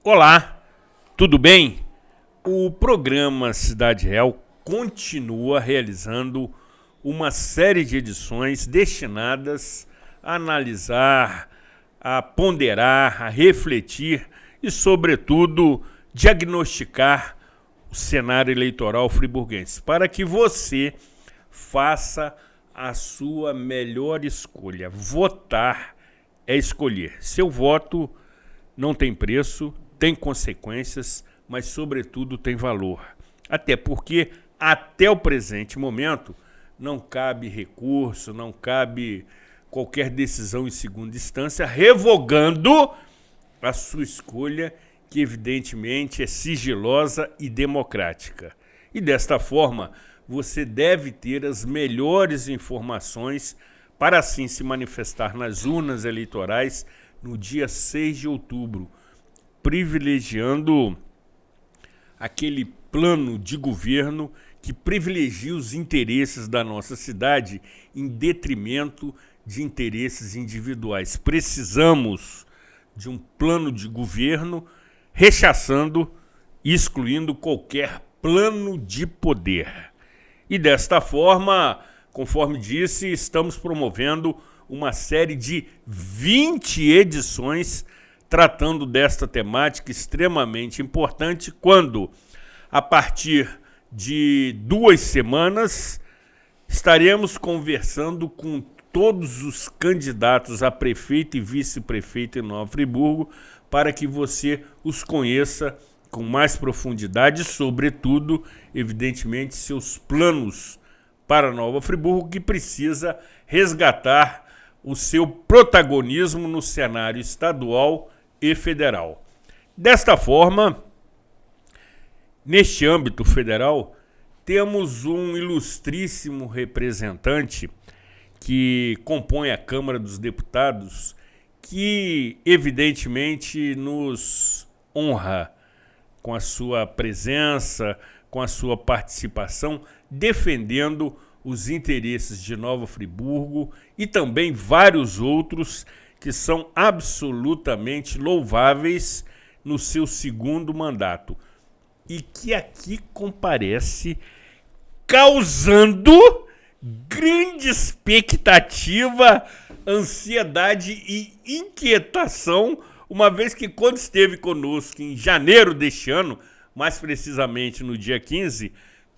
Olá, tudo bem? O programa Cidade Real continua realizando uma série de edições destinadas a analisar, a ponderar, a refletir e, sobretudo, diagnosticar o cenário eleitoral friburguense, para que você faça a sua melhor escolha. Votar é escolher. Seu voto não tem preço, tem consequências, mas, sobretudo, tem valor. Até porque, até o presente momento, não cabe recurso, não cabe qualquer decisão em segunda instância, revogando a sua escolha, que evidentemente é sigilosa e democrática. E desta forma, você deve ter as melhores informações para assim se manifestar nas urnas eleitorais no dia 6 de outubro, privilegiando aquele plano de governo que privilegia os interesses da nossa cidade em detrimento de interesses individuais. Precisamos de um plano de governo rechaçando e excluindo qualquer plano de poder. E desta forma, conforme disse, estamos promovendo uma série de 20 edições tratando desta temática extremamente importante, quando, a partir de 2 semanas, estaremos conversando com todos os candidatos a prefeito e vice-prefeito em Nova Friburgo, para que você os conheça com mais profundidade e, sobretudo, evidentemente, seus planos para Nova Friburgo, que precisa resgatar o seu protagonismo no cenário estadual e federal. Desta forma, neste âmbito federal, temos um ilustríssimo representante que compõe a Câmara dos Deputados, que evidentemente nos honra com a sua presença, com a sua participação, defendendo os interesses de Nova Friburgo e também vários outros que são absolutamente louváveis no seu segundo mandato e que aqui comparece causando grande expectativa, ansiedade e inquietação, uma vez que quando esteve conosco em janeiro deste ano, mais precisamente no dia 15,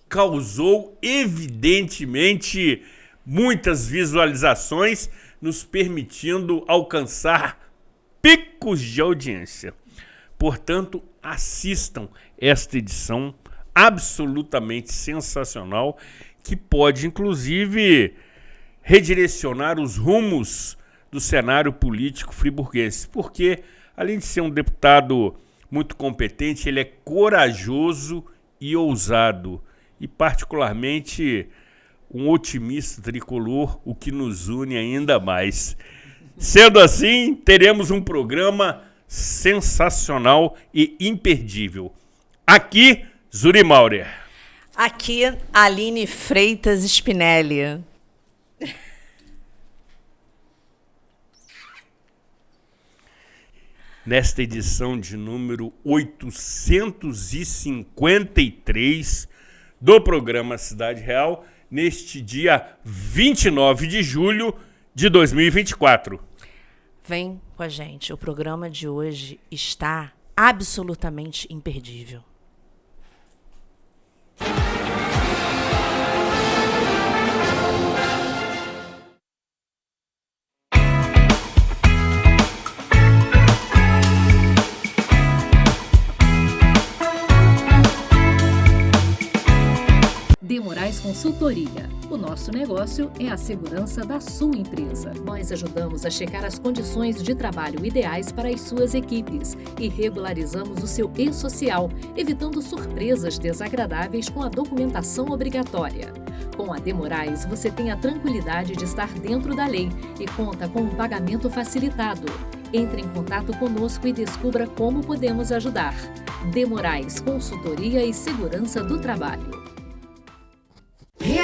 causou evidentemente muitas visualizações, nos permitindo alcançar picos de audiência. Portanto, assistam esta edição absolutamente sensacional, que pode, inclusive, redirecionar os rumos do cenário político friburguense, porque, além de ser um deputado muito competente, ele é corajoso e ousado, e particularmente um otimista tricolor, o que nos une ainda mais. Sendo assim, teremos um programa sensacional e imperdível. Aqui, Zuri Maurer. Aqui, Aline Freitas Spinelli. Nesta edição de número 853 do programa Cidade Real, neste dia 29 de julho de 2024. Vem com a gente, o programa de hoje está absolutamente imperdível. De Moraes Consultoria. O nosso negócio é a segurança da sua empresa. Nós ajudamos a checar as condições de trabalho ideais para as suas equipes e regularizamos o seu e-social, evitando surpresas desagradáveis com a documentação obrigatória. Com a De Moraes, você tem a tranquilidade de estar dentro da lei e conta com um pagamento facilitado. Entre em contato conosco e descubra como podemos ajudar. De Moraes Consultoria e Segurança do Trabalho.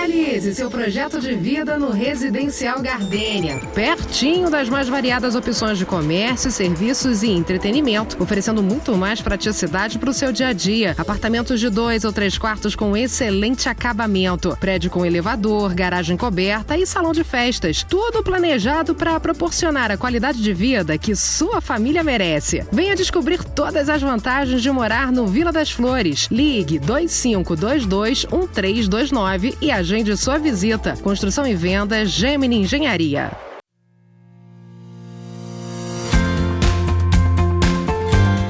Realize seu projeto de vida no Residencial Gardênia, pertinho das mais variadas opções de comércio, serviços e entretenimento, oferecendo muito mais praticidade para o seu dia a dia. Apartamentos de 2 ou 3 quartos com excelente acabamento, prédio com elevador, garagem coberta e salão de festas. Tudo planejado para proporcionar a qualidade de vida que sua família merece. Venha descobrir todas as vantagens de morar no Vila das Flores. Ligue 2522-1329 e agende sua visita. Construção e venda Gemini Engenharia.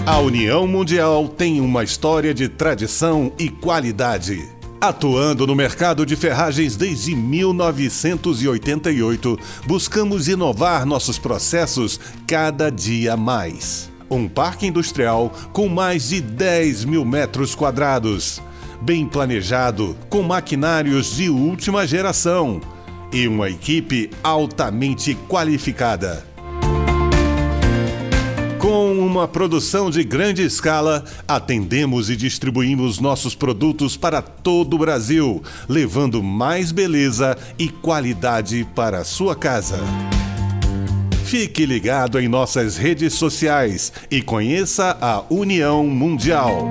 A União Mundial tem uma história de tradição e qualidade. Atuando no mercado de ferragens desde 1988, buscamos inovar nossos processos cada dia mais. Um parque industrial com mais de 10 mil metros quadrados, bem planejado, com maquinários de última geração e uma equipe altamente qualificada. Com uma produção de grande escala, atendemos e distribuímos nossos produtos para todo o Brasil, levando mais beleza e qualidade para a sua casa. Fique ligado em nossas redes sociais e conheça a União Mundial.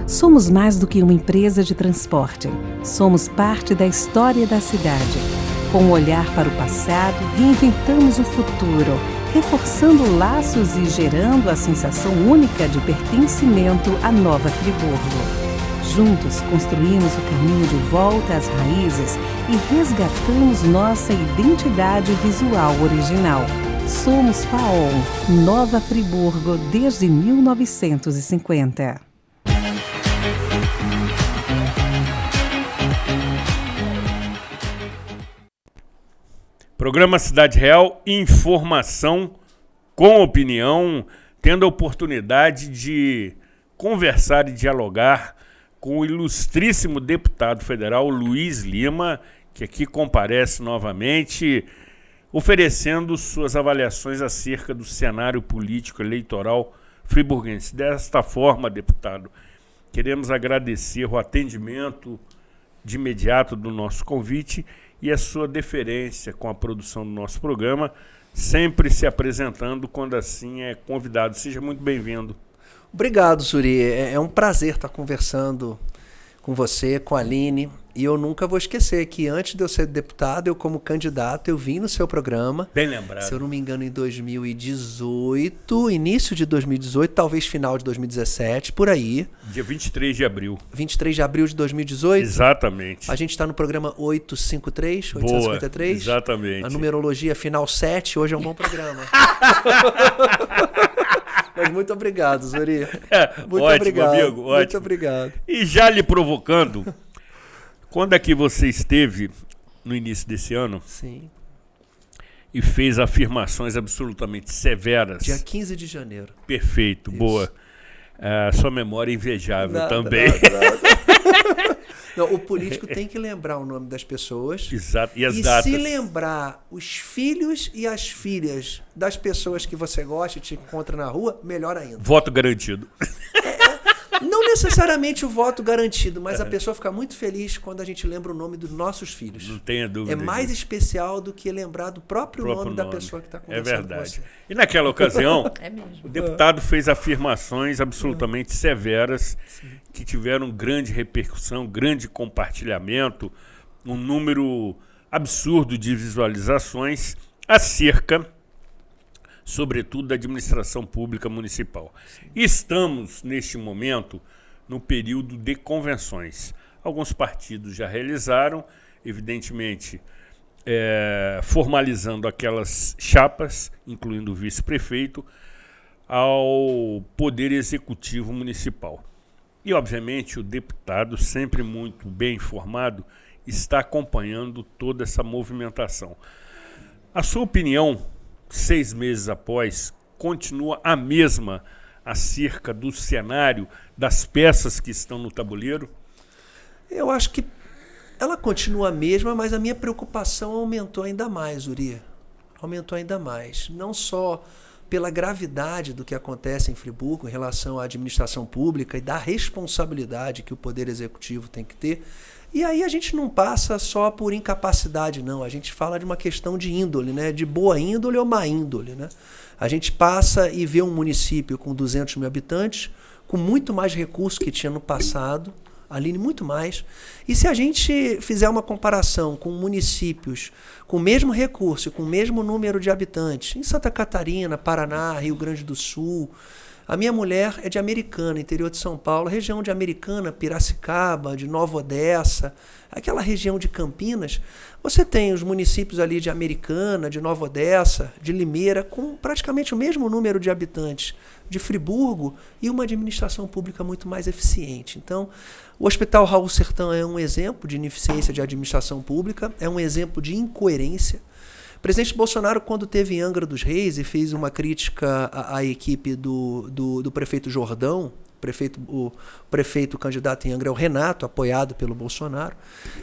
Somos mais do que uma empresa de transporte. Somos parte da história da cidade. Com um olhar para o passado, reinventamos o futuro, reforçando laços e gerando a sensação única de pertencimento à Nova Friburgo. Juntos construímos o caminho de volta às raízes e resgatamos nossa identidade visual original. Somos FAOL, Nova Friburgo desde 1950. Programa Cidade Real, informação com opinião, tendo a oportunidade de conversar e dialogar com o ilustríssimo deputado federal Luiz Lima, que aqui comparece novamente, oferecendo suas avaliações acerca do cenário político eleitoral friburguense. Desta forma, deputado, queremos agradecer o atendimento de imediato do nosso convite e a sua deferência com a produção do nosso programa, sempre se apresentando quando assim é convidado. Seja muito bem-vindo. Obrigado, Suri. É um prazer estar conversando com você, com a Aline. E eu nunca vou esquecer que antes de eu ser deputado, eu como candidato, eu vim no seu programa. Bem lembrado. Se eu não me engano, em 2018, início de 2018, talvez final de 2017, por aí. Dia 23 de abril. 23 de abril de 2018? Exatamente. A gente está no programa 853, Boa, 853. Exatamente. A numerologia final 7, hoje é um bom programa. Mas muito obrigado, Zuri. Muito ótimo, obrigado. Amigo, ótimo. Muito obrigado. E já lhe provocando, quando é que você esteve no início desse ano? Sim. E fez afirmações absolutamente severas? Dia 15 de janeiro. Perfeito, Isso. boa. Sua memória é invejável também. Nada. Não, o político tem que lembrar o nome das pessoas. Exato. E as e datas. se lembrar os filhos e as filhas das pessoas que você gosta e te encontra na rua, melhor ainda. Voto garantido. Não necessariamente o voto garantido, mas a pessoa fica muito feliz quando a gente lembra o nome dos nossos filhos. Não tenha dúvida. É mais disso. especial do que lembrar do próprio nome da pessoa que está conversando com verdade. você. E naquela ocasião, É mesmo. o deputado fez afirmações absolutamente severas que tiveram grande repercussão, grande compartilhamento, um número absurdo de visualizações acerca, sobretudo, da administração pública municipal. Estamos, neste momento, no período de convenções. Alguns partidos já realizaram, evidentemente, formalizando aquelas chapas, incluindo o vice-prefeito, ao Poder Executivo Municipal. E, obviamente, o deputado, sempre muito bem informado, está acompanhando toda essa movimentação. A sua opinião, 6 meses após, continua a mesma acerca do cenário, das peças que estão no tabuleiro? Eu acho que ela continua a mesma, mas a minha preocupação aumentou ainda mais, Uri. Aumentou ainda mais. Não só pela gravidade do que acontece em Friburgo em relação à administração pública e da responsabilidade que o Poder Executivo tem que ter. E aí a gente não passa só por incapacidade, não. A gente fala de uma questão de índole, né? De boa índole ou má índole, né? A gente passa e vê um município com 200 mil habitantes, com muito mais recursos que tinha no passado, Aline, muito mais. E se a gente fizer uma comparação com municípios com o mesmo recurso, com o mesmo número de habitantes, em Santa Catarina, Paraná, Rio Grande do Sul, a minha mulher é de Americana, interior de São Paulo, região de Americana, Piracicaba, de Nova Odessa, aquela região de Campinas, você tem os municípios ali de Americana, de Nova Odessa, de Limeira, com praticamente o mesmo número de habitantes de Friburgo e uma administração pública muito mais eficiente. Então, o Hospital Raul Sertã é um exemplo de ineficiência de administração pública, é um exemplo de incoerência. O presidente Bolsonaro, quando teve em Angra dos Reis e fez uma crítica à equipe do prefeito Jordão, o prefeito candidato em Angra é o Renato, apoiado pelo Bolsonaro,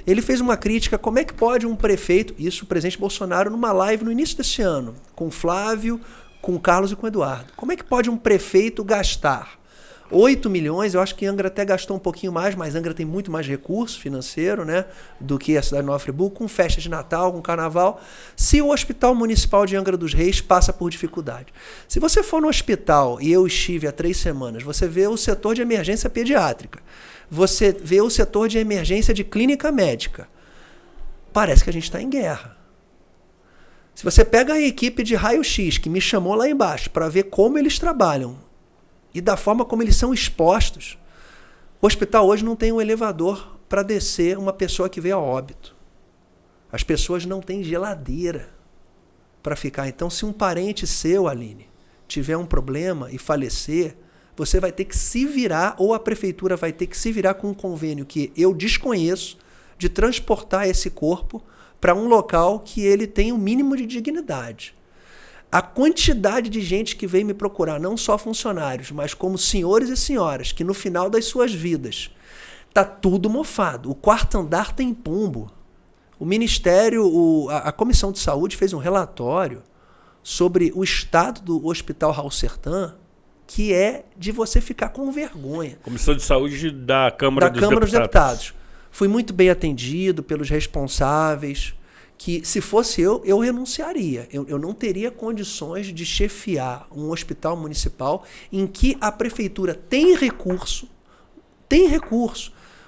ele fez uma crítica, como é que pode um prefeito, isso o presidente Bolsonaro numa live no início desse ano, com Flávio, com Carlos e com Eduardo, como é que pode um prefeito gastar 8 milhões, eu acho que Angra até gastou um pouquinho mais, mas Angra tem muito mais recurso financeiro, né, do que a cidade de Nova Friburgo, com festa de Natal, com carnaval, se o Hospital Municipal de Angra dos Reis passa por dificuldade. Se você for no hospital, e eu estive há 3 semanas, você vê o setor de emergência pediátrica, você vê o setor de emergência de clínica médica, parece que a gente está em guerra. Se você pega a equipe de raio-x, que me chamou lá embaixo, para ver como eles trabalham, e da forma como eles são expostos. O hospital hoje não tem um elevador para descer uma pessoa que veio a óbito. As pessoas não têm geladeira para ficar. Então, se um parente seu, Aline, tiver um problema e falecer, você vai ter que se virar, ou a prefeitura vai ter que se virar com um convênio que eu desconheço, de transportar esse corpo para um local que ele tem o mínimo de dignidade. A quantidade de gente que veio me procurar, não só funcionários, mas como senhores e senhoras, que no final das suas vidas está tudo mofado. O 4º andar tem pombo. O Ministério, a Comissão de Saúde fez um relatório sobre o estado do Hospital Raul Sertã, que é de você ficar com vergonha. Comissão de Saúde da Câmara dos Deputados. Fui muito bem atendido pelos responsáveis, que se fosse eu renunciaria. Eu não teria condições de chefiar um hospital municipal em que a prefeitura tem recurso.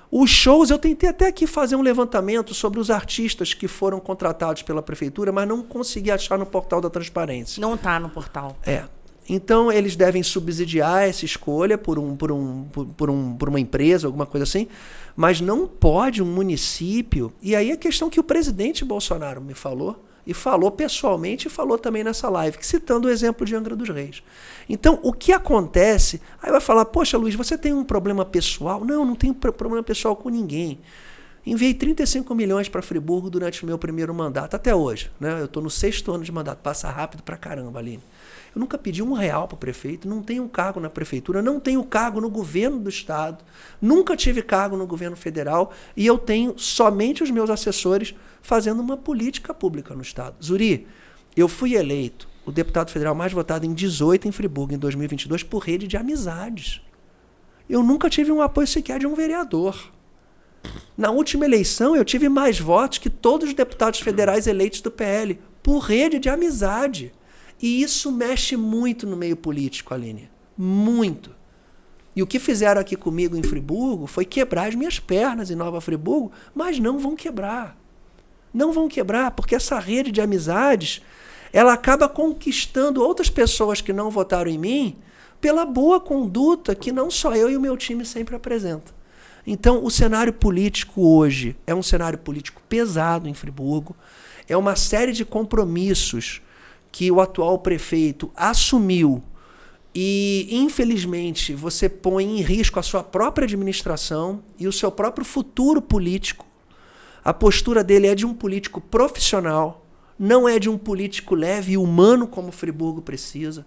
Os shows, eu tentei até aqui fazer um levantamento sobre os artistas que foram contratados pela prefeitura, mas não consegui achar no portal da transparência. Não está no portal. Então, eles devem subsidiar essa escolha por uma empresa, alguma coisa assim, mas não pode um município... E aí a questão que o presidente Bolsonaro me falou, e falou pessoalmente, e falou também nessa live, citando o exemplo de Angra dos Reis. Então, o que acontece... Aí vai falar, poxa, Luiz, você tem um problema pessoal? Não tenho problema pessoal com ninguém. Enviei 35 milhões para Friburgo durante o meu primeiro mandato, até hoje. Né? Eu estou no 6º ano de mandato, passa rápido pra caramba, Aline. Eu nunca pedi R$1 para o prefeito, não tenho cargo na prefeitura, não tenho cargo no governo do estado, nunca tive cargo no governo federal e eu tenho somente os meus assessores fazendo uma política pública no estado. Zuri, eu fui eleito o deputado federal mais votado em 18 em Friburgo em 2022 por rede de amizades. Eu nunca tive um apoio sequer de um vereador. Na última eleição eu tive mais votos que todos os deputados federais eleitos do PL por rede de amizade. E isso mexe muito no meio político, Aline. Muito. E o que fizeram aqui comigo em Friburgo foi quebrar as minhas pernas em Nova Friburgo, mas não vão quebrar. Não vão quebrar, porque essa rede de amizades, ela acaba conquistando outras pessoas que não votaram em mim pela boa conduta que não só eu e o meu time sempre apresentam. Então, o cenário político hoje é um cenário político pesado em Friburgo, é uma série de compromissos que o atual prefeito assumiu e, infelizmente, você põe em risco a sua própria administração e o seu próprio futuro político. A postura dele é de um político profissional, não é de um político leve e humano como Friburgo precisa.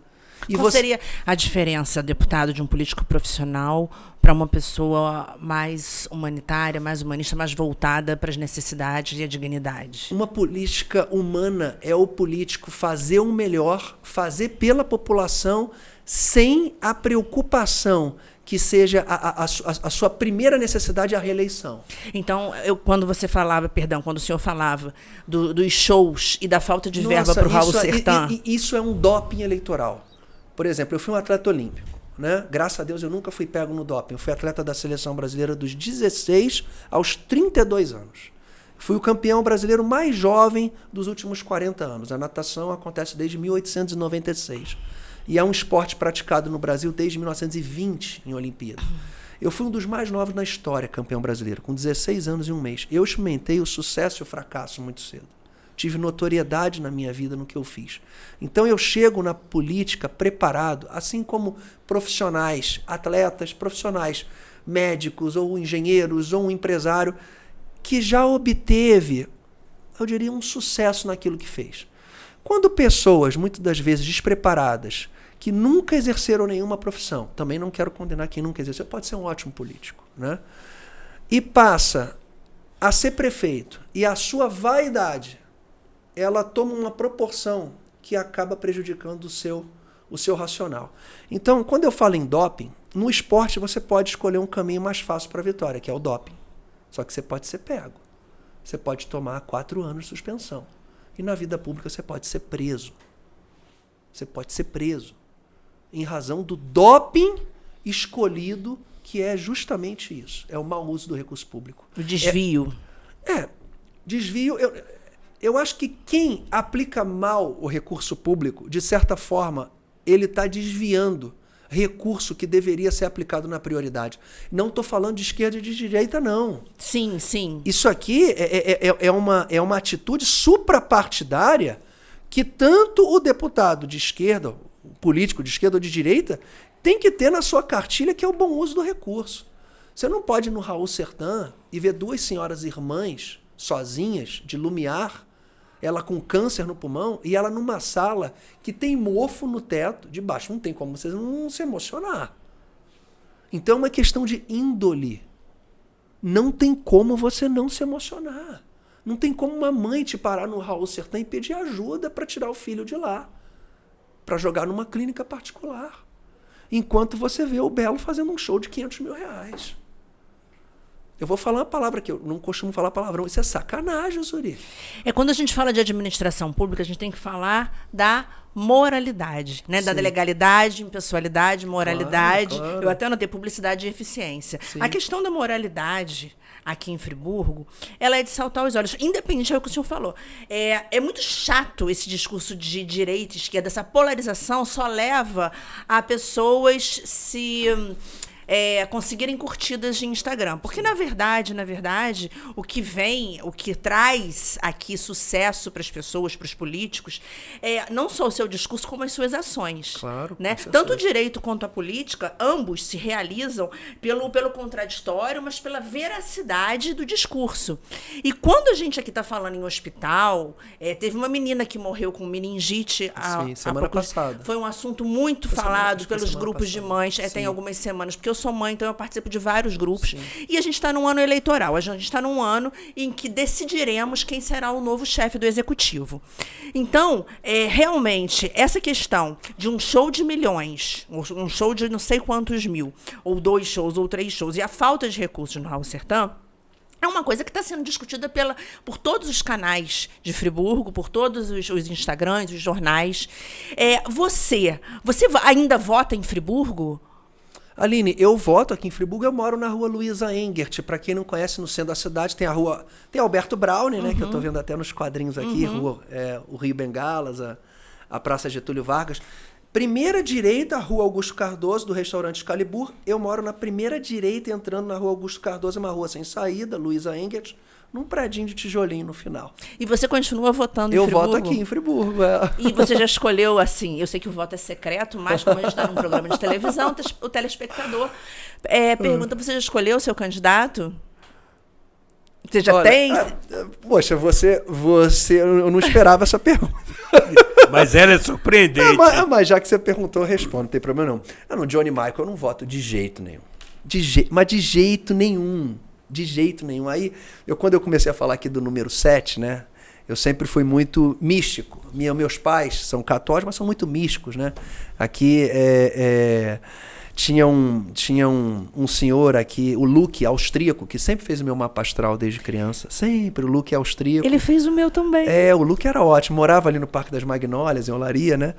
Qual seria a diferença, deputado, de um político profissional para uma pessoa mais humanitária, mais humanista, mais voltada para as necessidades e a dignidade? Uma política humana é o político fazer o melhor, fazer pela população, sem a preocupação que seja a sua primeira necessidade a reeleição. Então, quando o senhor falava dos shows e da falta de verba para o Raul Sertã... Isso é um doping eleitoral. Por exemplo, eu fui um atleta olímpico, né? Graças a Deus eu nunca fui pego no doping. Eu fui atleta da seleção brasileira dos 16 aos 32 anos. Fui o campeão brasileiro mais jovem dos últimos 40 anos. A natação acontece desde 1896. E é um esporte praticado no Brasil desde 1920 em Olimpíada. Eu fui um dos mais novos na história campeão brasileiro, com 16 anos e um mês. Eu experimentei o sucesso e o fracasso muito cedo. Tive notoriedade na minha vida no que eu fiz. Então eu chego na política preparado, assim como profissionais, atletas, profissionais, médicos ou engenheiros ou um empresário que já obteve, eu diria, um sucesso naquilo que fez. Quando pessoas, muitas das vezes despreparadas, que nunca exerceram nenhuma profissão, também não quero condenar quem nunca exerceu, pode ser um ótimo político, né? E passa a ser prefeito e a sua vaidade, ela toma uma proporção que acaba prejudicando o seu racional. Então, quando eu falo em doping, no esporte você pode escolher um caminho mais fácil para a vitória, que é o doping. Só que você pode ser pego. Você pode tomar 4 anos de suspensão. E na vida pública você pode ser preso. Você pode ser preso em razão do doping escolhido, que é justamente isso. É o mau uso do recurso público. O desvio. Desvio. Eu acho que quem aplica mal o recurso público, de certa forma, ele está desviando recurso que deveria ser aplicado na prioridade. Não estou falando de esquerda e de direita, não. Sim, sim. Isso aqui é uma atitude suprapartidária que tanto o deputado de esquerda, o político de esquerda ou de direita, tem que ter na sua cartilha, que é o bom uso do recurso. Você não pode ir no Raul Sertã e ver 2 senhoras irmãs sozinhas, de Lumiar, ela com câncer no pulmão, e ela numa sala que tem mofo no teto, de baixo. Não tem como vocês não se emocionar. Então é uma questão de índole. Não tem como você não se emocionar. Não tem como uma mãe te parar no Raul Sertã e pedir ajuda para tirar o filho de lá, para jogar numa clínica particular, enquanto você vê o Belo fazendo um show de R$500 mil. Eu vou falar uma palavra que eu não costumo falar palavrão. Isso é sacanagem, Zuri. Quando a gente fala de administração pública, a gente tem que falar da moralidade, né? Da legalidade, impessoalidade, moralidade. Claro. Eu até anotei publicidade e eficiência. Sim. A questão da moralidade aqui em Friburgo, ela é de saltar os olhos. Independente do que o senhor falou. É muito chato esse discurso de direita e esquerda. Essa polarização só leva a pessoas conseguirem curtidas de Instagram. Porque, na verdade, o que traz aqui sucesso para as pessoas, para os políticos, não só o seu discurso, como as suas ações. Claro. Né? Tanto o direito quanto a política, ambos se realizam pelo contraditório, mas pela veracidade do discurso. E quando a gente aqui está falando em hospital, teve uma menina que morreu com meningite semana passada. Foi um assunto muito falado pelos grupos de mães. Tem algumas semanas, porque eu sou mãe, então eu participo de vários grupos. Sim. E a gente está num ano eleitoral. A gente está num ano em que decidiremos quem será o novo chefe do executivo. Então, realmente, essa questão de um show de milhões, um show de não sei quantos mil, ou 2 shows, ou 3 shows, e a falta de recursos no Raul Sertã, é uma coisa que está sendo discutida por todos os canais de Friburgo, por todos os Instagrams, os jornais. Você ainda vota em Friburgo? Aline, eu voto aqui em Friburgo, eu moro na rua Luiza Engert. Para quem não conhece, no centro da cidade tem tem Alberto Browne, né, que eu estou vendo até nos quadrinhos aqui, o Rio Bengalas, a Praça Getúlio Vargas. Primeira direita, Rua Augusto Cardoso, do restaurante Excalibur. Eu moro na primeira direita, entrando na Rua Augusto Cardoso, uma rua sem saída, Luiza Engert, num predinho de tijolinho no final. E você continua votando em Friburgo? Eu voto aqui em Friburgo. E você já escolheu, assim, eu sei que o voto é secreto, mas como a gente está num programa de televisão, o telespectador pergunta, você já escolheu o seu candidato? Você já tem? Poxa, eu não esperava essa pergunta. Mas ela é surpreendente. Mas já que você perguntou, eu respondo, não tem problema não. No Johnny Michael eu não voto de jeito nenhum. Mas de jeito nenhum. De jeito nenhum. Aí, quando eu comecei a falar aqui do número 7, né? Eu sempre fui muito místico. Meus pais são católicos, mas são muito místicos, né? Aqui tinha um senhor aqui, o Luque, austríaco, que sempre fez o meu mapa astral desde criança. Sempre, o Luque é austríaco. Ele fez o meu também. O Luque era ótimo. Morava ali no Parque das Magnólias, em Olaria, né?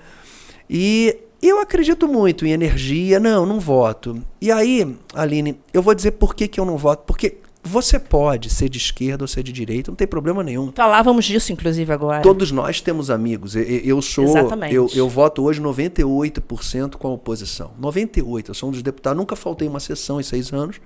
E eu acredito muito em energia. Não voto. E aí, Aline, eu vou dizer por que eu não voto. Porque você pode ser de esquerda ou ser de direita, não tem problema nenhum. Falávamos disso, inclusive, agora. Todos nós temos amigos. Exatamente. Eu voto hoje 98% com a oposição. 98%. Eu sou um dos deputados. Nunca faltei uma sessão em 6 anos.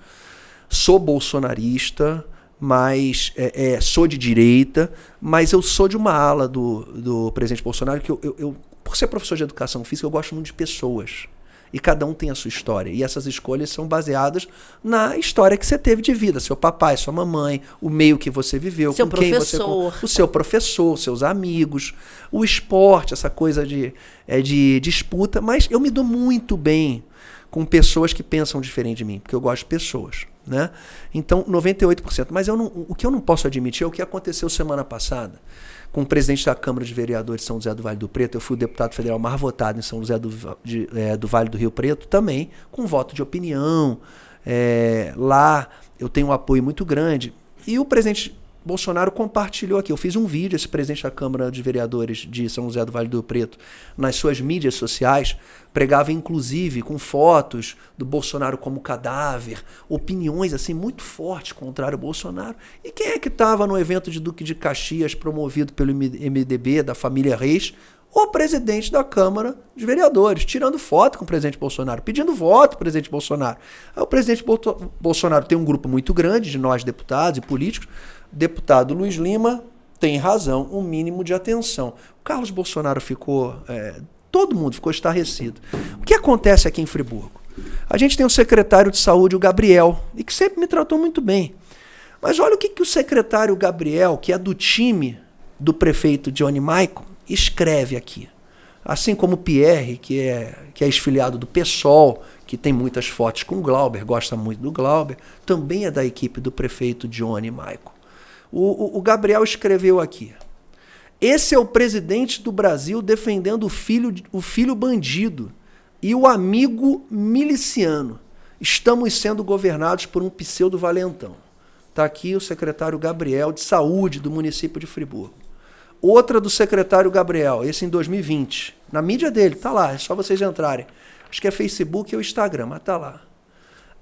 Sou bolsonarista, mas sou de direita, mas eu sou de uma ala do presidente Bolsonaro que eu, por ser professor de educação física, eu gosto muito de pessoas. E cada um tem a sua história. E essas escolhas são baseadas na história que você teve de vida. Seu papai, sua mamãe, o meio que você viveu, seu com quem professor. O seu professor, seus amigos, o esporte, essa coisa de disputa. Mas eu me dou muito bem com pessoas que pensam diferente de mim, porque eu gosto de pessoas, né? Então, 98%. Mas o que eu não posso admitir é o que aconteceu semana passada com o presidente da Câmara de Vereadores de São José do Vale do Preto. Eu fui o deputado federal mais votado em São José do Vale do Rio Preto, também com voto de opinião. Lá eu tenho um apoio muito grande. E o presidente Bolsonaro compartilhou aqui. Eu fiz um vídeo, esse presidente da Câmara de Vereadores de São José do Vale do Preto, nas suas mídias sociais, pregava inclusive com fotos do Bolsonaro como cadáver, opiniões assim muito fortes contrário ao Bolsonaro. E quem é que estava no evento de Duque de Caxias, promovido pelo MDB, da família Reis? O presidente da Câmara de Vereadores, tirando foto com o presidente Bolsonaro, pedindo voto para o presidente Bolsonaro. Aí o presidente Bolsonaro tem um grupo muito grande de nós deputados e políticos. Deputado Luiz Lima tem razão, um mínimo de atenção. O Carlos Bolsonaro ficou... todo mundo ficou estarrecido. O que acontece aqui em Friburgo? A gente tem o secretário de saúde, o Gabriel, e que sempre me tratou muito bem. Mas olha o que o secretário Gabriel, que é do time do prefeito Johnny Michael, escreve aqui. Assim como o Pierre, que é ex-filiado do PSOL, que tem muitas fotos com o Glauber, gosta muito do Glauber, também é da equipe do prefeito Johnny Michael. O Gabriel escreveu aqui: esse é o presidente do Brasil defendendo o filho bandido e o amigo miliciano. Estamos sendo governados por um pseudo-valentão. Está aqui o secretário Gabriel de Saúde do município de Friburgo. Outra do secretário Gabriel, esse em 2020. Na mídia dele, tá lá, é só vocês entrarem. Acho que é Facebook ou Instagram, mas tá lá.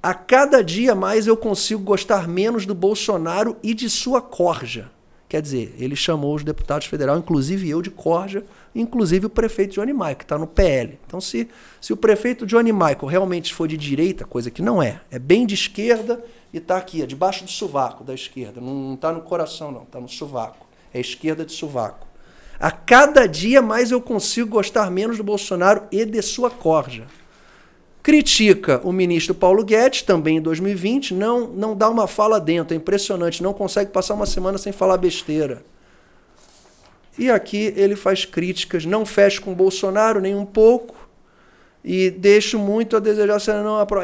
A cada dia mais eu consigo gostar menos do Bolsonaro e de sua corja. Quer dizer, ele chamou os deputados federais, inclusive eu, de corja, inclusive o prefeito Johnny Michael, que está no PL. Então, se o prefeito Johnny Michael realmente for de direita, coisa que não é bem de esquerda e está aqui, debaixo do sovaco da esquerda. Não está no coração, não, está no sovaco. É esquerda de sovaco. A cada dia mais eu consigo gostar menos do Bolsonaro e de sua corja. Critica o ministro Paulo Guedes, também em 2020, não dá uma fala dentro, é impressionante, não consegue passar uma semana sem falar besteira. E aqui ele faz críticas, não fecha com o Bolsonaro nem um pouco, e deixa muito a desejar,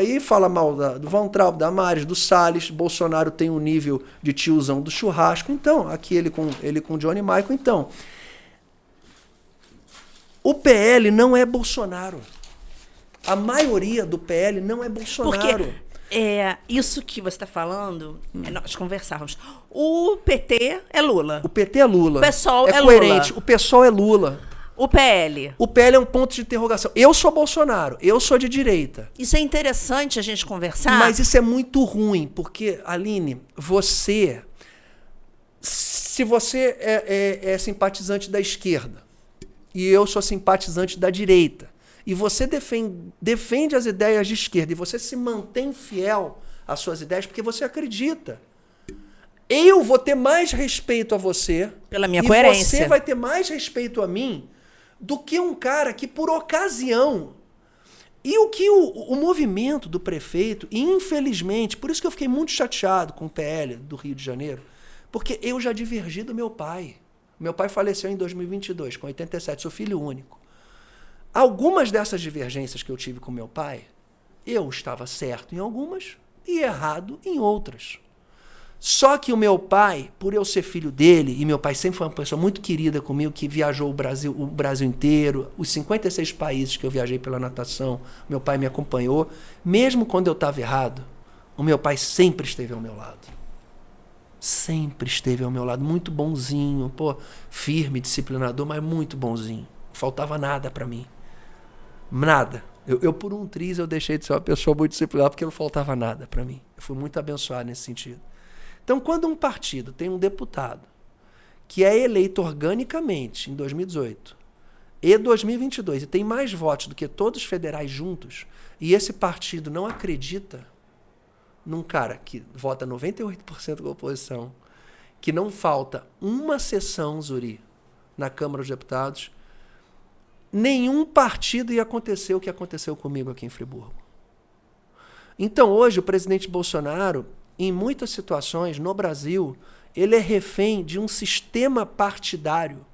e fala mal do Van Traub, da Mares, do Salles. Bolsonaro tem um nível de tiozão do churrasco, então, aqui ele com Johnny Michael. Então, o PL não é Bolsonaro. A maioria do PL não é Bolsonaro. Porque isso que você está falando, nós conversávamos. O PT é Lula. O PT é Lula. O PSOL é coerente. Lula. O PSOL é Lula. O PL. O PL é um ponto de interrogação. Eu sou Bolsonaro. Eu sou de direita. Isso é interessante a gente conversar. Mas isso é muito ruim, porque, Aline, se você é simpatizante da esquerda e eu sou simpatizante da direita, e você defende as ideias de esquerda e você se mantém fiel às suas ideias porque você acredita, eu vou ter mais respeito a você pela minha coerência. Você vai ter mais respeito a mim do que um cara que, por ocasião... E o que o movimento do prefeito, e infelizmente, por isso que eu fiquei muito chateado com o PL do Rio de Janeiro, porque eu já divergi do meu pai. Meu pai faleceu em 2022, com 87, sou filho único. Algumas dessas divergências que eu tive com meu pai, eu estava certo em algumas e errado em outras. Só que o meu pai, por eu ser filho dele, e meu pai sempre foi uma pessoa muito querida comigo, que viajou o Brasil inteiro, os 56 países que eu viajei pela natação, meu pai me acompanhou. Mesmo quando eu estava errado, o meu pai sempre esteve ao meu lado. Sempre esteve ao meu lado, muito bonzinho, firme, disciplinador, mas muito bonzinho. Não faltava nada para mim. Nada. Eu por um triz, eu deixei de ser uma pessoa muito disciplinada porque não faltava nada para mim. Eu fui muito abençoado nesse sentido. Então, quando um partido tem um deputado que é eleito organicamente em 2018 e 2022 e tem mais votos do que todos os federais juntos, e esse partido não acredita num cara que vota 98% da oposição, que não falta uma sessão, Zuri, na Câmara dos Deputados, nenhum partido ia acontecer o que aconteceu comigo aqui em Friburgo. Então, hoje, o presidente Bolsonaro, em muitas situações, no Brasil, ele é refém de um sistema partidário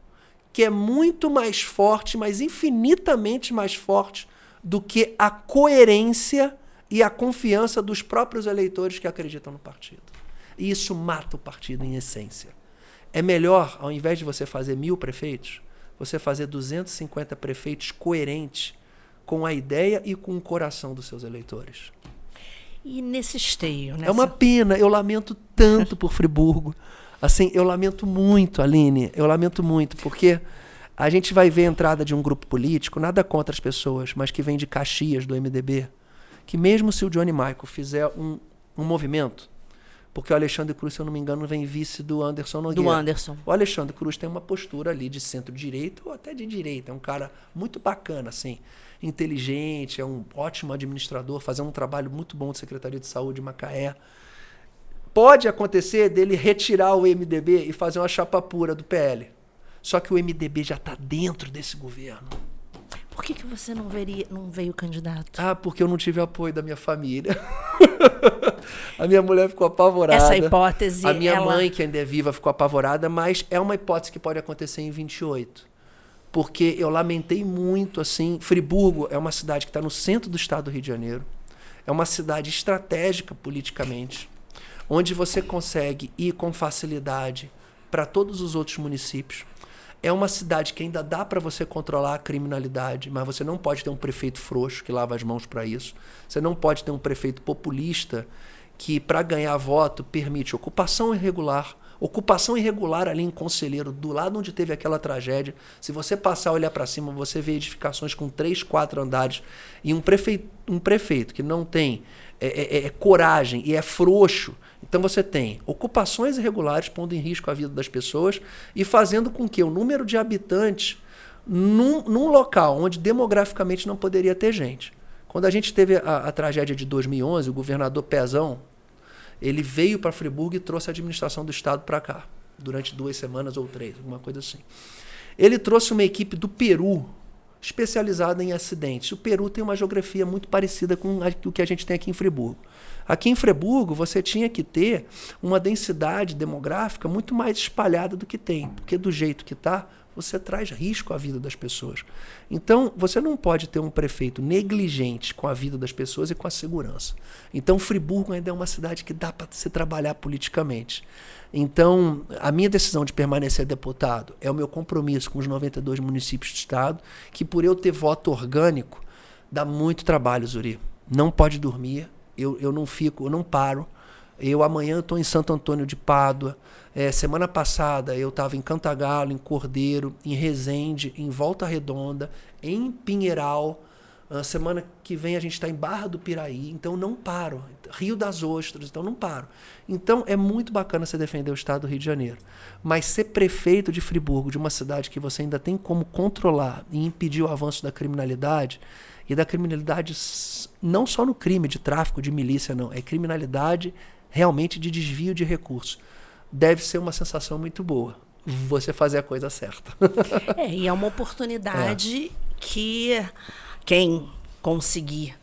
que é muito mais forte, mas infinitamente mais forte do que a coerência e a confiança dos próprios eleitores que acreditam no partido. E isso mata o partido em essência. É melhor, ao invés de você fazer 1000 prefeitos, você fazer 250 prefeitos coerentes com a ideia e com o coração dos seus eleitores. E nesse esteio, né? É uma pena, eu lamento tanto por Friburgo. Assim, eu lamento muito, Aline, eu lamento muito, porque a gente vai ver a entrada de um grupo político, nada contra as pessoas, mas que vem de Caxias, do MDB, que mesmo se o Johnny Michael fizer um movimento, porque o Alexandre Cruz, se eu não me engano, vem vice do Anderson Nogueira. Do Anderson. O Alexandre Cruz tem uma postura ali de centro-direita ou até de direita. É um cara muito bacana, assim, inteligente, é um ótimo administrador, fazer um trabalho muito bom de Secretaria de Saúde de Macaé. Pode acontecer dele retirar o MDB e fazer uma chapa pura do PL. Só que o MDB já está dentro desse governo. Por que você não veio candidato? Porque eu não tive apoio da minha família. A minha mulher ficou apavorada. Essa hipótese... A minha mãe, que ainda é viva, ficou apavorada, mas é uma hipótese que pode acontecer em 28. Porque eu lamentei muito, assim... Friburgo é uma cidade que está no centro do estado do Rio de Janeiro. É uma cidade estratégica politicamente, onde você consegue ir com facilidade para todos os outros municípios. É uma cidade que ainda dá para você controlar a criminalidade, mas você não pode ter um prefeito frouxo que lava as mãos para isso. Você não pode ter um prefeito populista que, para ganhar voto, permite ocupação irregular. Ocupação irregular ali em Conselheiro, do lado onde teve aquela tragédia. Se você passar e olhar para cima, você vê edificações com 3, 4 andares. E um prefeito que não tem coragem e é frouxo. Então você tem ocupações irregulares pondo em risco a vida das pessoas e fazendo com que o número de habitantes num local onde demograficamente não poderia ter gente. Quando a gente teve a tragédia de 2011, o governador Pezão, ele veio para Friburgo e trouxe a administração do estado para cá, durante 2 semanas ou 3, alguma coisa assim. Ele trouxe uma equipe do Peru, especializada em acidentes. O Peru tem uma geografia muito parecida com o que a gente tem aqui em Friburgo. Aqui em Friburgo, você tinha que ter uma densidade demográfica muito mais espalhada do que tem, porque do jeito que está, você traz risco à vida das pessoas. Então, você não pode ter um prefeito negligente com a vida das pessoas e com a segurança. Então, Friburgo ainda é uma cidade que dá para se trabalhar politicamente. Então, a minha decisão de permanecer deputado é o meu compromisso com os 92 municípios do estado, que por eu ter voto orgânico, dá muito trabalho, Zuri. Não pode dormir, eu não paro. Amanhã estou em Santo Antônio de Pádua. Semana passada eu estava em Cantagalo, em Cordeiro, em Resende, em Volta Redonda, em Pinheiral. Semana que vem a gente está em Barra do Piraí, então não paro. Rio das Ostras, então não paro. Então é muito bacana você defender o estado do Rio de Janeiro. Mas ser prefeito de Friburgo, de uma cidade que você ainda tem como controlar e impedir o avanço da criminalidade, e da criminalidade não só no crime de tráfico, de milícia, não. É criminalidade realmente de desvio de recursos. Deve ser uma sensação muito boa você fazer a coisa certa. E é uma oportunidade que quem conseguir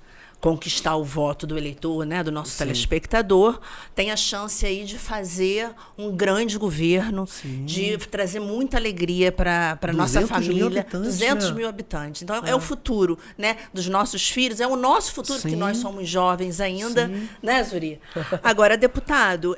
conquistar o voto do eleitor, né, do nosso telespectador, tem a chance aí de fazer um grande governo, de trazer muita alegria para a nossa família. 200 mil habitantes. Então, é o futuro, né, dos nossos filhos, é o nosso futuro, porque nós somos jovens ainda, né, Zuri? Agora, deputado,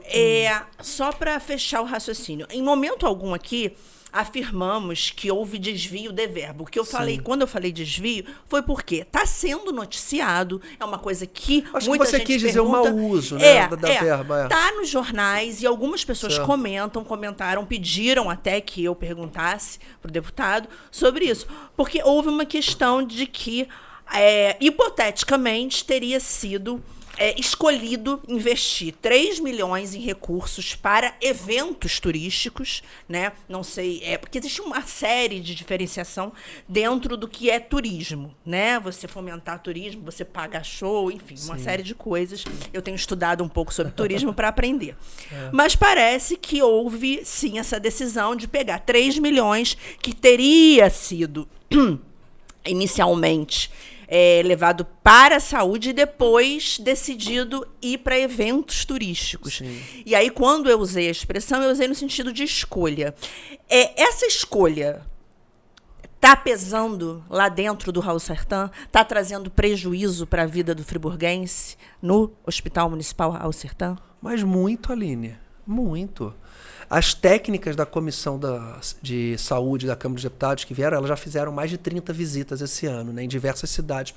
só para fechar o raciocínio, em momento algum aqui, afirmamos que houve desvio de verbo. O que eu falei, quando eu falei desvio, foi porque está sendo noticiado, é uma coisa que acho muita que você gente quis dizer pergunta, o mau uso, né, da verba. Está nos jornais e algumas pessoas comentaram, pediram até que eu perguntasse para o deputado sobre isso. Porque houve uma questão de que, hipoteticamente, teria sido escolhido investir 3 milhões em recursos para eventos turísticos, né? Não sei, porque existe uma série de diferenciação dentro do que é turismo, né? Você fomentar turismo, você pagar show, enfim, uma série de coisas. Eu tenho estudado um pouco sobre turismo para aprender. Mas parece que houve, sim, essa decisão de pegar 3 milhões que teria sido inicialmente levado para a saúde e depois decidido ir para eventos turísticos. E aí, quando eu usei a expressão, eu usei no sentido de escolha. Essa escolha está pesando lá dentro do Raul Sertã? Está trazendo prejuízo para a vida do friburguense no Hospital Municipal Raul Sertã? Mas muito, Aline, muito. As técnicas da Comissão de Saúde da Câmara dos Deputados que vieram, elas já fizeram mais de 30 visitas esse ano, né, em diversas cidades,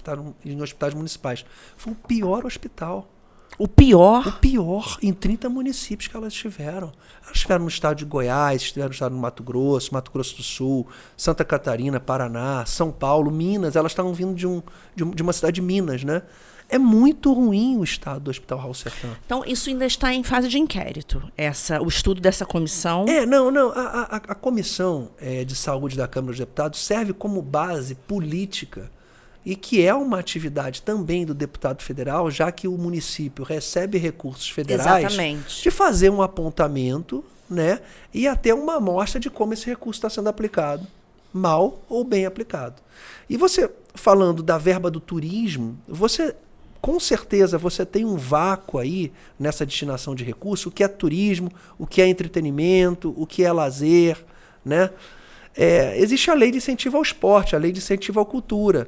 em hospitais municipais. Foi o pior hospital. O pior? O pior, em 30 municípios que elas estiveram. Elas estiveram no estado de Goiás, estiveram no estado do Mato Grosso do Sul, Santa Catarina, Paraná, São Paulo, Minas. Elas estavam vindo de uma cidade de Minas, né? É muito ruim o estado do Hospital Raul Sertã. Então, isso ainda está em fase de inquérito, o estudo dessa comissão? Não. A Comissão de Saúde da Câmara dos Deputados serve como base política e que é uma atividade também do deputado federal, já que o município recebe recursos federais, de fazer um apontamento, né, e até uma amostra de como esse recurso está sendo aplicado, mal ou bem aplicado. E você, falando da verba do turismo, com certeza você tem um vácuo aí nessa destinação de recursos, o que é turismo, o que é entretenimento, o que é lazer, né? Existe a lei de incentivo ao esporte, a lei de incentivo à cultura.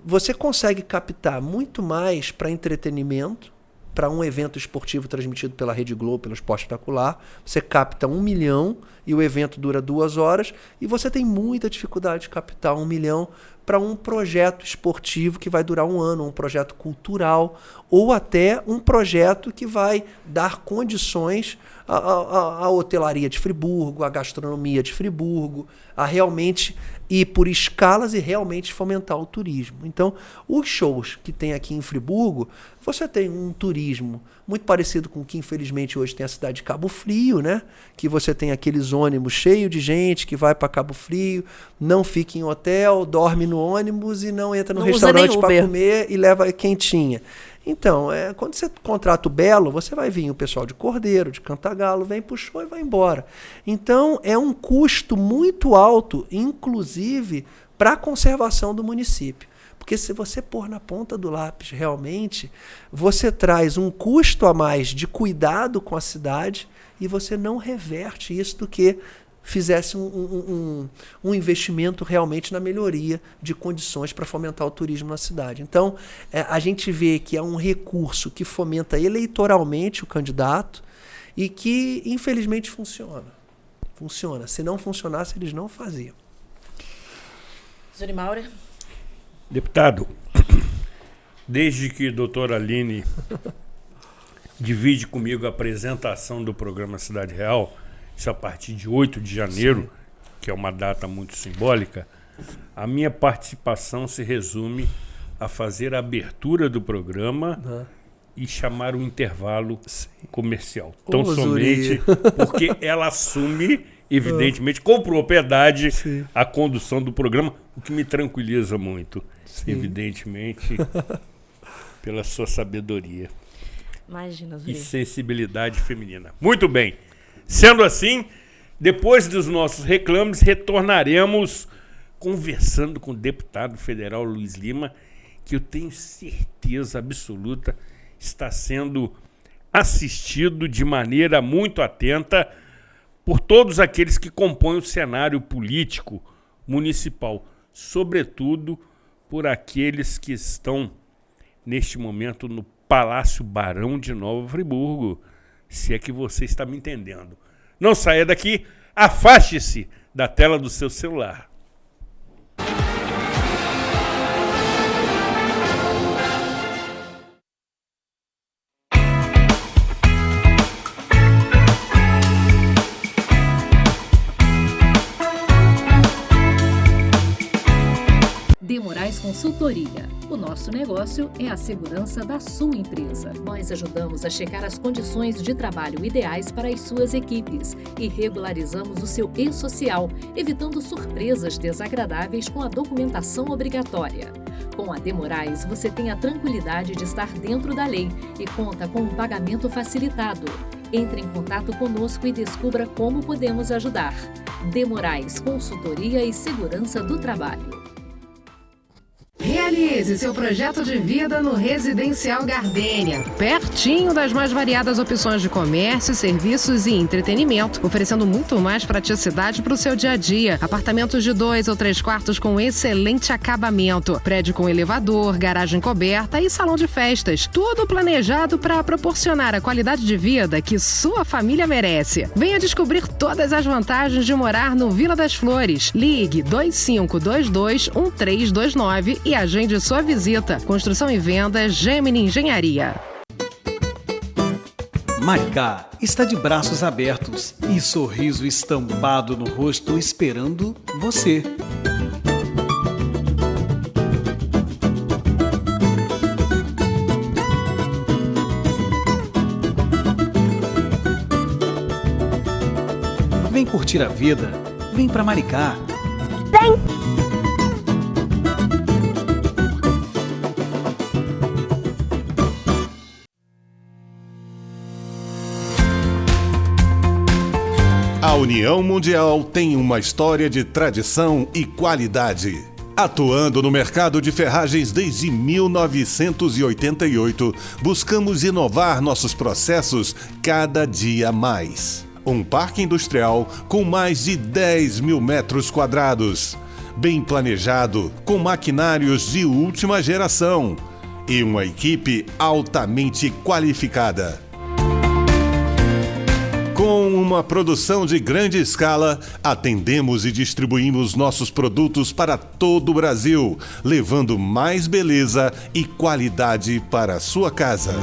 Você consegue captar muito mais para entretenimento, para um evento esportivo transmitido pela Rede Globo, pelo Esporte Espetacular. Você capta 1 milhão e o evento dura 2 horas, e você tem muita dificuldade de captar 1 milhão para um projeto esportivo que vai durar 1 ano, um projeto cultural, ou até um projeto que vai dar condições à hotelaria de Friburgo, à gastronomia de Friburgo, a realmente ir por escalas e realmente fomentar o turismo. Então, os shows que tem aqui em Friburgo, você tem um turismo muito parecido com o que, infelizmente, hoje tem a cidade de Cabo Frio, né? Que você tem aqueles ônibus cheios de gente que vai para Cabo Frio, não fica em hotel, dorme no ônibus e não entra no restaurante para comer e leva quentinha. Então, quando você contrata o Belo, você vai vir o pessoal de Cordeiro, de Cantagalo, vem pro show e vai embora. Então, é um custo muito alto, inclusive, para a conservação do município. Porque se você pôr na ponta do lápis, realmente, você traz um custo a mais de cuidado com a cidade e você não reverte isso do que fizesse um investimento realmente na melhoria de condições para fomentar o turismo na cidade. Então, a gente vê que é um recurso que fomenta eleitoralmente o candidato e que, infelizmente, funciona. Funciona. Se não funcionasse, eles não faziam. Zuri Maurer. Deputado, desde que a doutora Aline divide comigo a apresentação do programa Cidade Real, isso a partir de 8 de janeiro, que é uma data muito simbólica, a minha participação se resume a fazer a abertura do programa e chamar o intervalo comercial. Tão somente porque ela assume, evidentemente, com propriedade, a condução do programa, o que me tranquiliza muito, evidentemente, pela sua sabedoria. Imagina, Zuri. E sensibilidade feminina. Muito bem. Sendo assim, depois dos nossos reclames, retornaremos conversando com o deputado federal Luiz Lima, que eu tenho certeza absoluta está sendo assistido de maneira muito atenta por todos aqueles que compõem o cenário político municipal, sobretudo por aqueles que estão neste momento no Palácio Barão de Nova Friburgo, se é que você está me entendendo. Não saia daqui, afaste-se da tela do seu celular. De Moraes Consultoria. O nosso negócio é a segurança da sua empresa. Nós ajudamos a checar as condições de trabalho ideais para as suas equipes e regularizamos o seu e-social, evitando surpresas desagradáveis com a documentação obrigatória. Com a De Moraes, você tem a tranquilidade de estar dentro da lei e conta com um pagamento facilitado. Entre em contato conosco e descubra como podemos ajudar. De Moraes Consultoria e Segurança do Trabalho. Realize seu projeto de vida no Residencial Gardênia, pertinho das mais variadas opções de comércio, serviços e entretenimento, oferecendo muito mais praticidade para o seu dia a dia. Apartamentos de 2 ou 3 quartos com excelente acabamento, prédio com elevador, garagem coberta e salão de festas. Tudo planejado para proporcionar a qualidade de vida que sua família merece. Venha descobrir todas as vantagens de morar no Vila das Flores. Ligue 2522-1329 e agende sua visita. Construção e venda Gemini Engenharia. Maricá está de braços abertos e sorriso estampado no rosto esperando você. Vem curtir a vida. Vem pra Maricá. Vem! A União Mundial tem uma história de tradição e qualidade. Atuando no mercado de ferragens desde 1988, buscamos inovar nossos processos cada dia mais. Um parque industrial com mais de 10 mil metros quadrados, bem planejado, com maquinários de última geração e uma equipe altamente qualificada. Com uma produção de grande escala, atendemos e distribuímos nossos produtos para todo o Brasil, levando mais beleza e qualidade para a sua casa.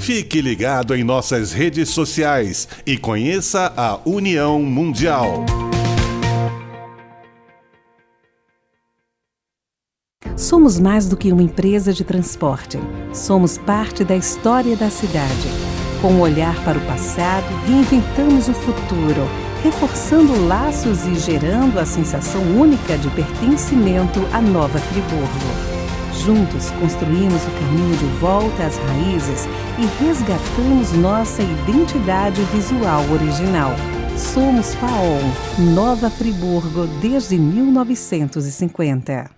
Fique ligado em nossas redes sociais e conheça a União Mundial. Somos mais do que uma empresa de transporte. Somos parte da história da cidade. Com um olhar para o passado, reinventamos o futuro, reforçando laços e gerando a sensação única de pertencimento à Nova Friburgo. Juntos construímos o caminho de volta às raízes e resgatamos nossa identidade visual original. Somos FAOL, Nova Friburgo desde 1950.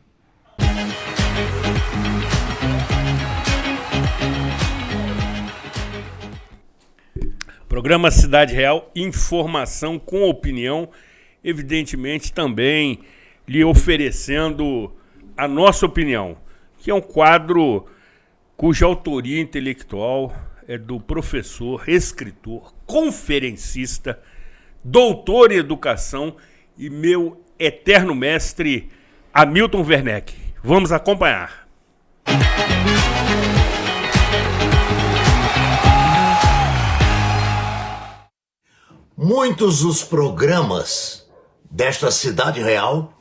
Programa Cidade Real, informação com opinião, evidentemente também lhe oferecendo a nossa opinião, que é um quadro cuja autoria intelectual é do professor, escritor, conferencista, doutor em educação e meu eterno mestre Hamilton Werneck. Vamos acompanhar. Muitos dos programas desta Cidade Real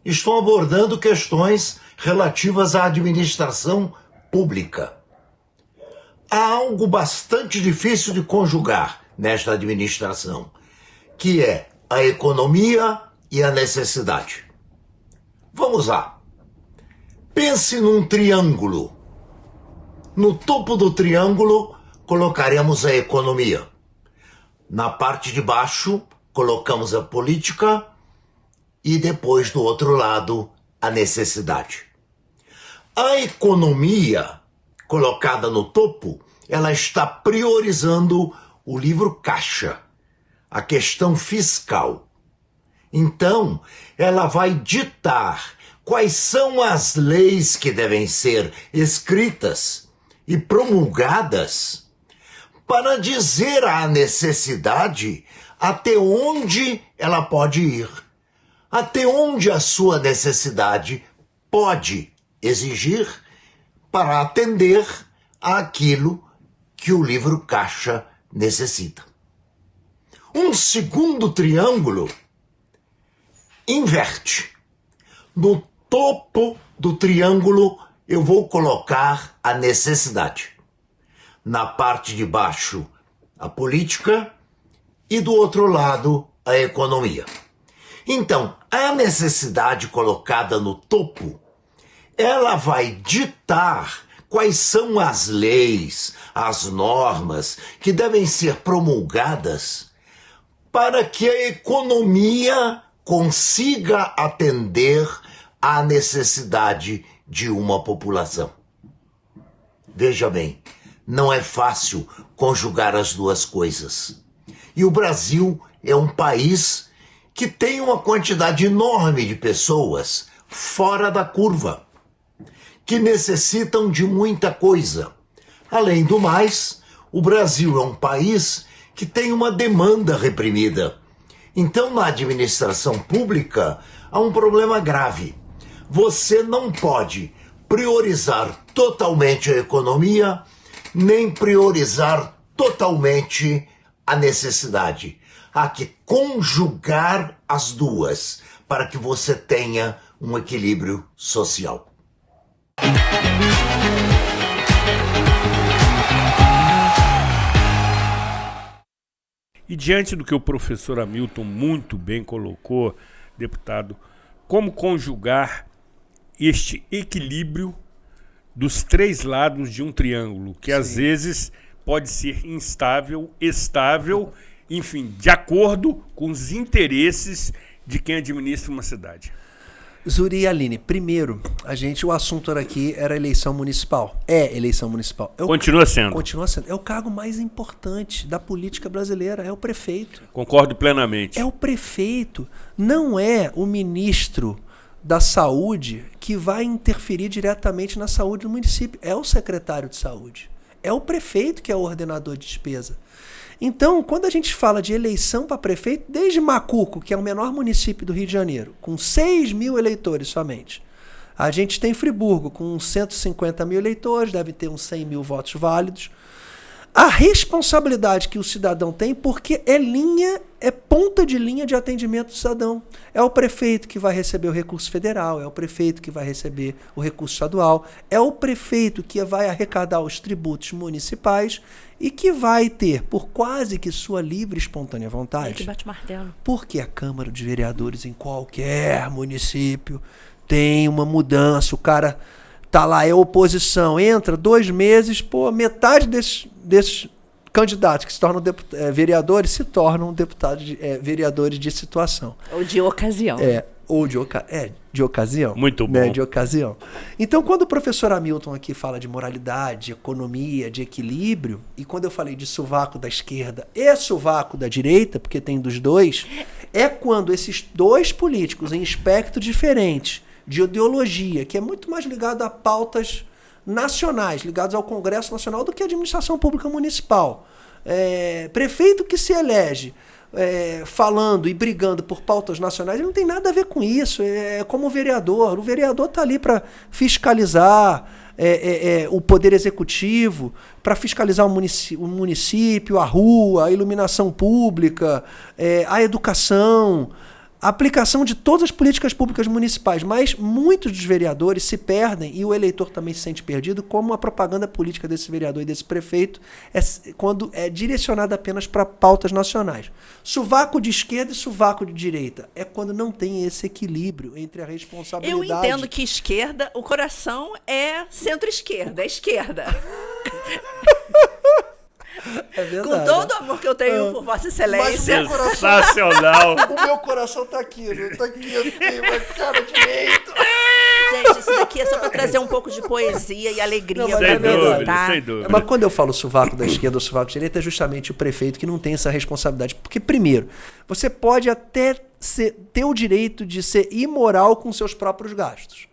estão abordando questões relativas à administração pública. Há algo bastante difícil de conjugar nesta administração, que é a economia e a necessidade. Vamos lá. Pense num triângulo. No topo do triângulo, colocaremos a economia. Na parte de baixo, colocamos a política e depois, do outro lado, a necessidade. A economia, colocada no topo, ela está priorizando o livro caixa, a questão fiscal. Então, ela vai ditar quais são as leis que devem ser escritas e promulgadas para dizer à necessidade até onde ela pode ir, até onde a sua necessidade pode exigir para atender àquilo que o livro caixa necessita. Um segundo triângulo inverte. No topo do triângulo eu vou colocar a necessidade. Na parte de baixo, a política e do outro lado, a economia. Então, a necessidade colocada no topo, ela vai ditar quais são as leis, as normas que devem ser promulgadas para que a economia consiga atender à necessidade de uma população. Veja bem, não é fácil conjugar as duas coisas. E o Brasil é um país que tem uma quantidade enorme de pessoas fora da curva, que necessitam de muita coisa. Além do mais, o Brasil é um país que tem uma demanda reprimida. Então, na administração pública, há um problema grave. Você não pode priorizar totalmente a economia, nem priorizar totalmente a necessidade. Há que conjugar as duas para que você tenha um equilíbrio social. E diante do que o professor Hamilton muito bem colocou, deputado, como conjugar este equilíbrio dos três lados de um triângulo, que às vezes pode ser instável, estável, enfim, de acordo com os interesses de quem administra uma cidade? Zuri e Aline, primeiro, o assunto aqui era eleição municipal. É eleição municipal. Continua sendo. Continua sendo. É o cargo mais importante da política brasileira, é o prefeito. Concordo plenamente. É o prefeito, não é o ministro da saúde que vai interferir diretamente na saúde do município. É o secretário de saúde. É o prefeito que é o ordenador de despesa. Então, quando a gente fala de eleição para prefeito, desde Macuco, que é o menor município do Rio de Janeiro, com 6 mil eleitores somente, a gente tem Friburgo, com 150 mil eleitores, deve ter uns 100 mil votos válidos. A responsabilidade que o cidadão tem, porque é ponta de linha de atendimento do cidadão. É o prefeito que vai receber o recurso federal, é o prefeito que vai receber o recurso estadual, é o prefeito que vai arrecadar os tributos municipais e que vai ter, por quase que sua livre e espontânea vontade, que bate martelo. Porque a Câmara dos Vereadores em qualquer município tem uma mudança, o cara tá lá, é oposição, entra 2 meses, metade desses candidatos que se tornam vereadores se tornam vereadores de situação. Ou de ocasião. De ocasião. Muito bom. Né, de ocasião. Então, quando o professor Hamilton aqui fala de moralidade, de economia, de equilíbrio, e quando eu falei de sovaco da esquerda e sovaco da direita, porque tem dos dois, é quando esses dois políticos em espectro diferente de ideologia, que é muito mais ligado a pautas nacionais, ligados ao Congresso Nacional do que a administração pública municipal. Prefeito que se elege falando e brigando por pautas nacionais, ele não tem nada a ver com isso. É como o vereador. O vereador está ali para fiscalizar o poder executivo, para fiscalizar o município, a rua, a iluminação pública, a educação, a aplicação de todas as políticas públicas municipais. Mas muitos dos vereadores se perdem, e o eleitor também se sente perdido, como a propaganda política desse vereador e desse prefeito quando é direcionada apenas para pautas nacionais. Sovaco de esquerda e sovaco de direita. É quando não tem esse equilíbrio entre a responsabilidade... Eu entendo que esquerda, o coração é centro-esquerda, é esquerda. É verdade. Com todo o amor que eu tenho por Vossa Excelência. Sensacional. O meu coração tá aqui, não tá aqui, eu tenho uma cara direito. Gente, isso daqui é só para trazer um pouco de poesia e alegria. Não, sem dúvida, tá? sem dúvida. Mas quando eu falo sovaco da esquerda ou sovaco da direita, é justamente o prefeito que não tem essa responsabilidade. Porque, primeiro, você pode até ter o direito de ser imoral com seus próprios gastos,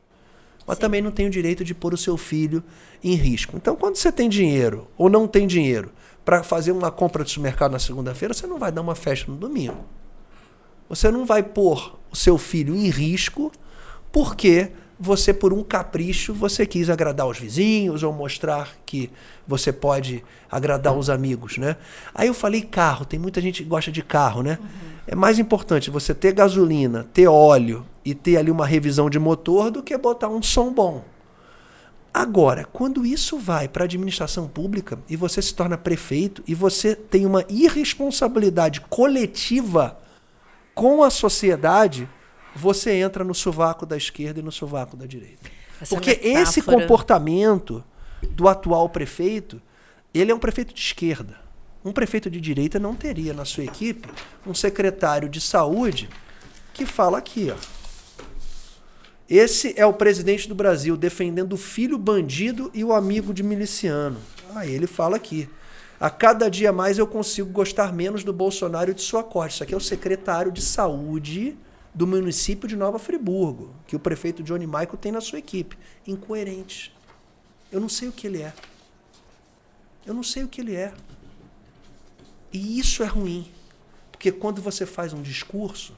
mas também não tem o direito de pôr o seu filho em risco. Então, quando você tem dinheiro ou não tem dinheiro para fazer uma compra de supermercado na segunda-feira, você não vai dar uma festa no domingo. Você não vai pôr o seu filho em risco porque você, por um capricho, você quis agradar os vizinhos ou mostrar que você pode agradar os amigos, né? Aí eu falei carro, tem muita gente que gosta de carro, né? É mais importante você ter gasolina, ter óleo e ter ali uma revisão de motor do que botar um som bom. Agora, quando isso vai para a administração pública e você se torna prefeito e você tem uma irresponsabilidade coletiva com a sociedade, você entra no sovaco da esquerda e no sovaco da direita. Porque esse comportamento do atual prefeito, ele é um prefeito de esquerda. Um prefeito de direita não teria na sua equipe um secretário de saúde que fala aqui, ó. Esse é o presidente do Brasil defendendo o filho bandido e o amigo de miliciano. Aí ele fala aqui. A cada dia mais eu consigo gostar menos do Bolsonaro e de sua corte. Isso aqui é o secretário de saúde do município de Nova Friburgo, que o prefeito Johnny Michael tem na sua equipe. Incoerente. Eu não sei o que ele é. Eu não sei o que ele é. E isso é ruim. Porque quando você faz um discurso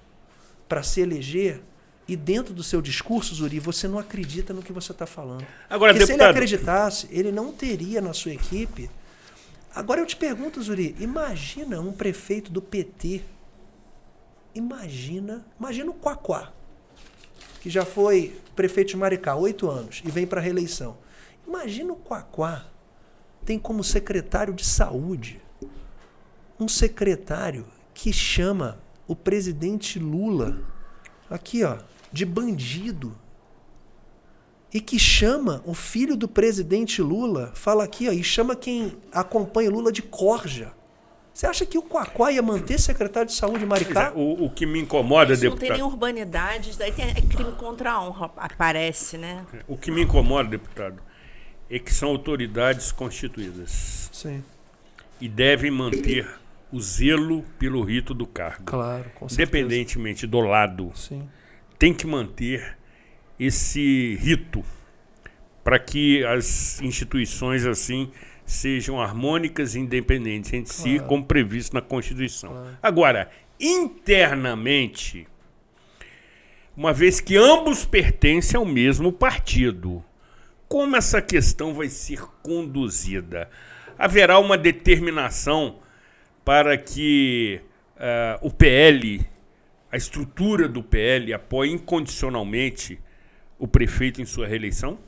para se eleger, e dentro do seu discurso, Zuri, você não acredita no que você está falando. Agora, porque deputado, se ele acreditasse, ele não teria na sua equipe. Agora eu te pergunto, Zuri, imagina um prefeito do PT. Imagina o Quaquá, que já foi prefeito de Maricá 8 anos e vem para a reeleição. Imagina o Quaquá tem como secretário de saúde um secretário que chama o presidente Lula, aqui ó, de bandido. E que chama o filho do presidente Lula, fala aqui, ó, e chama quem acompanha Lula de corja. Você acha que o Quaquá ia manter secretário de saúde em Maricá? O que me incomoda, isso deputado... não tem nem urbanidade, daí tem crime contra a honra, aparece, né? O que me incomoda, deputado, é que são autoridades constituídas. Sim. E devem manter o zelo pelo rito do cargo. Claro, com certeza. Independentemente do lado. Sim. Tem que manter esse rito para que as instituições assim sejam harmônicas e independentes entre si, como previsto na Constituição. Claro. Agora, internamente, uma vez que ambos pertencem ao mesmo partido, como essa questão vai ser conduzida? Haverá uma determinação para que o PL, a estrutura do PL, apoie incondicionalmente o prefeito em sua reeleição?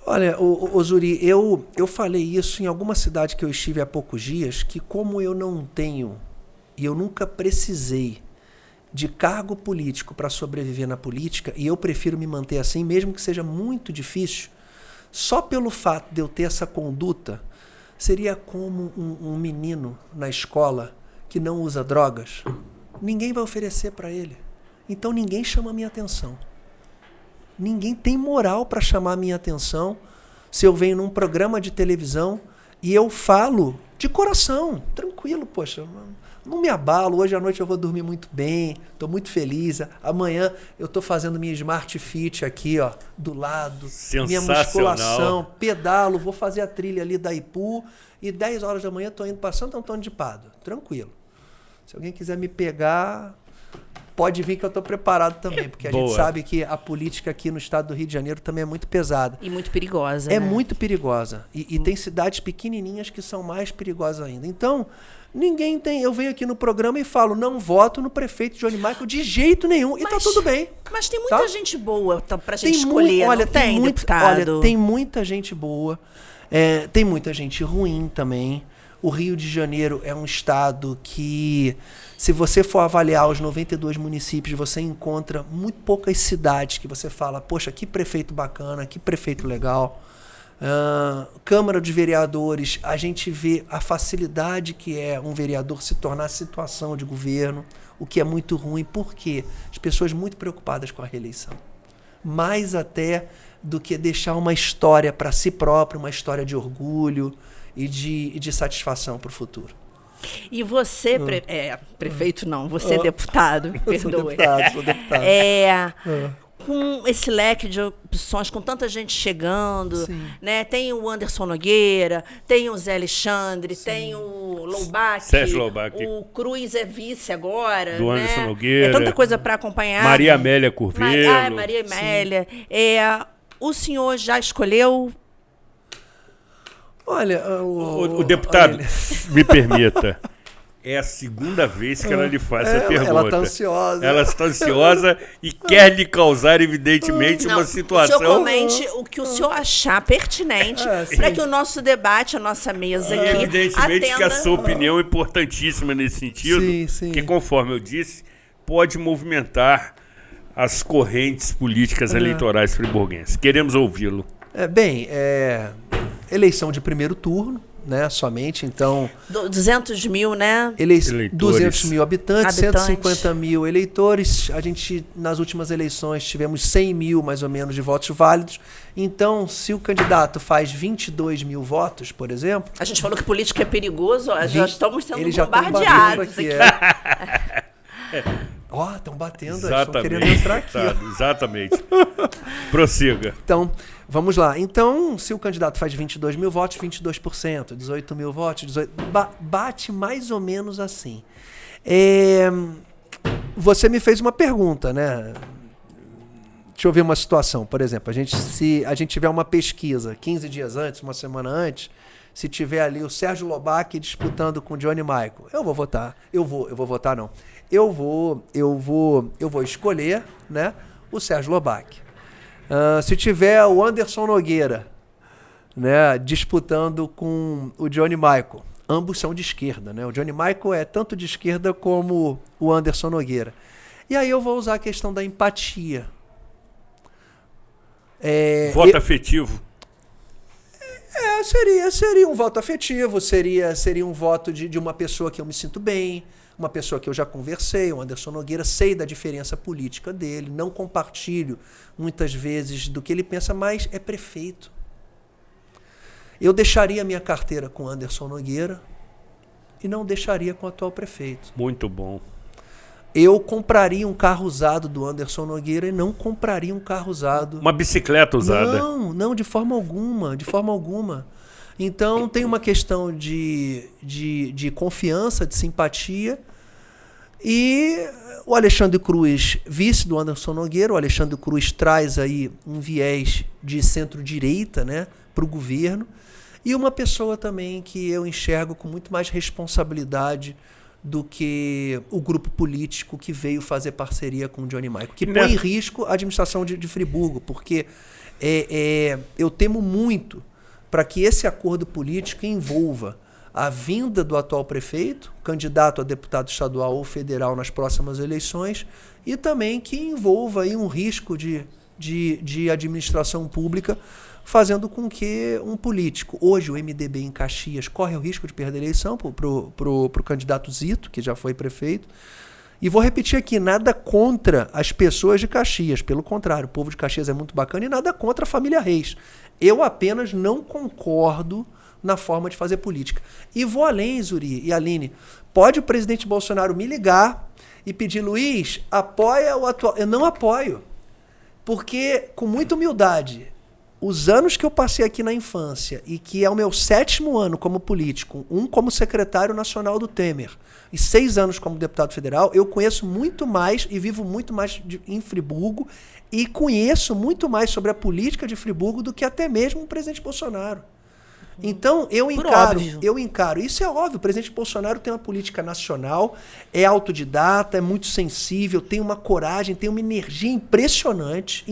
Olha, o Zuri, eu falei isso em alguma cidade que eu estive há poucos dias, que como eu não tenho e eu nunca precisei de cargo político para sobreviver na política, e eu prefiro me manter assim, mesmo que seja muito difícil, só pelo fato de eu ter essa conduta, seria como um menino na escola que não usa drogas. Ninguém vai oferecer para ele. Então ninguém chama a minha atenção. Ninguém tem moral para chamar a minha atenção se eu venho num programa de televisão e eu falo de coração, tranquilo, poxa, não me abalo, hoje à noite eu vou dormir muito bem, estou muito feliz, amanhã eu estou fazendo minha Smart Fit aqui, ó, do lado, minha musculação, pedalo, vou fazer a trilha ali da Ipu e 10 horas da manhã estou indo para Santo Antônio de Pádua, tranquilo. Se alguém quiser me pegar, pode vir que eu estou preparado também, porque a gente sabe que a política aqui no estado do Rio de Janeiro também é muito pesada. E muito perigosa, É né? muito perigosa. E tem cidades pequenininhas que são mais perigosas ainda. Então, ninguém tem... Eu venho aqui no programa e falo, não voto no prefeito Johnny Michael de jeito nenhum. E tá tudo bem. Mas tem muita gente boa pra gente Tem escolher, olha, não tem, deputado? Olha, tem muita gente boa. Tem muita gente ruim também. O Rio de Janeiro é um estado que, se você for avaliar os 92 municípios, você encontra muito poucas cidades que você fala, poxa, que prefeito bacana, que prefeito legal. Câmara de Vereadores, a gente vê a facilidade que é um vereador se tornar situação de governo, o que é muito ruim, porque as pessoas muito preocupadas com a reeleição. mais até do que deixar uma história para si próprio, uma história de orgulho e de satisfação para o futuro. E você, prefeito não, você é deputado, me perdoe. Sou deputado. Com esse leque de opções, com tanta gente chegando, né? Tem o Anderson Nogueira, tem o Zé Alexandre, tem o Loubach, Sérgio Loubach. O Cruz é vice agora, do né? Anderson Nogueira. É tanta coisa para acompanhar. Maria Amélia Curvelo. Maria Amélia. O senhor já escolheu? Olha, o deputado, me permita. É a segunda vez que ela lhe faz essa pergunta. Ela está ansiosa. Ela está ansiosa e quer lhe causar, evidentemente, uma situação... O senhor comente o que o senhor achar pertinente para que o nosso debate, a nossa mesa aqui, evidentemente atenda... que a sua opinião é importantíssima nesse sentido, que, conforme eu disse, pode movimentar as correntes políticas eleitorais friburguenses. Queremos ouvi-lo. Eleição de primeiro turno, né, somente, então... 200 mil, né? 200 mil habitantes, 150 mil eleitores. A gente, nas últimas eleições, tivemos 100 mil, mais ou menos, de votos válidos. Então, se o candidato faz 22 mil votos, por exemplo... A gente falou que política é perigoso, já estamos sendo bombardeados aqui. Estão batendo, estão querendo entrar aqui. Exatamente. Prossiga. Então, vamos lá. Então, se o candidato faz 22 mil votos, 22%, 18 mil votos, 18... bate mais ou menos assim. Você me fez uma pergunta, né? Deixa eu ver uma situação. Por exemplo, se a gente tiver uma pesquisa 15 dias antes, uma semana antes, se tiver ali o Sérgio Loubach disputando com o Johnny Michael, eu vou votar. Eu vou votar, não. Eu vou escolher, né, o Sérgio Loubach. Se tiver o Anderson Nogueira, né, disputando com o Johnny Michael, ambos são de esquerda, né? O Johnny Michael é tanto de esquerda como o Anderson Nogueira. E aí eu vou usar a questão da empatia. Voto afetivo. Seria um voto afetivo, seria um voto de uma pessoa que eu me sinto bem, uma pessoa que eu já conversei, o Anderson Nogueira, sei da diferença política dele, não compartilho muitas vezes do que ele pensa, mas é prefeito. Eu deixaria minha carteira com o Anderson Nogueira e não deixaria com o atual prefeito. Muito bom. Eu compraria um carro usado do Anderson Nogueira e não compraria um carro usado... Uma bicicleta usada. Não, de forma alguma. Então, tem uma questão de confiança, de simpatia. E o Alexandre Cruz, vice do Anderson Nogueira, o Alexandre Cruz traz aí um viés de centro-direita, né, para o governo. E uma pessoa também que eu enxergo com muito mais responsabilidade do que o grupo político que veio fazer parceria com o Johnny Michael, que põe em risco a administração de Friburgo, porque eu temo muito para que esse acordo político envolva a vinda do atual prefeito, candidato a deputado estadual ou federal nas próximas eleições, e também que envolva aí um risco de administração pública, fazendo com que um político, hoje o MDB em Caxias, corre o risco de perder a eleição pro candidato Zito, que já foi prefeito. E vou repetir aqui, nada contra as pessoas de Caxias, pelo contrário, o povo de Caxias é muito bacana e nada contra a família Reis. Eu apenas não concordo na forma de fazer política. E vou além, Zuri e Aline, pode o presidente Bolsonaro me ligar e pedir, Luiz, apoia o atual... Eu não apoio, porque, com muita humildade, os anos que eu passei aqui na infância e que é o meu 7º ano como político, um como secretário nacional do Temer e 6 anos como deputado federal, eu conheço muito mais e vivo muito mais em Friburgo e conheço muito mais sobre a política de Friburgo do que até mesmo o presidente Bolsonaro. Então, eu encaro. Isso é óbvio, o presidente Bolsonaro tem uma política nacional, é autodidata, é muito sensível, tem uma coragem, tem uma energia impressionante,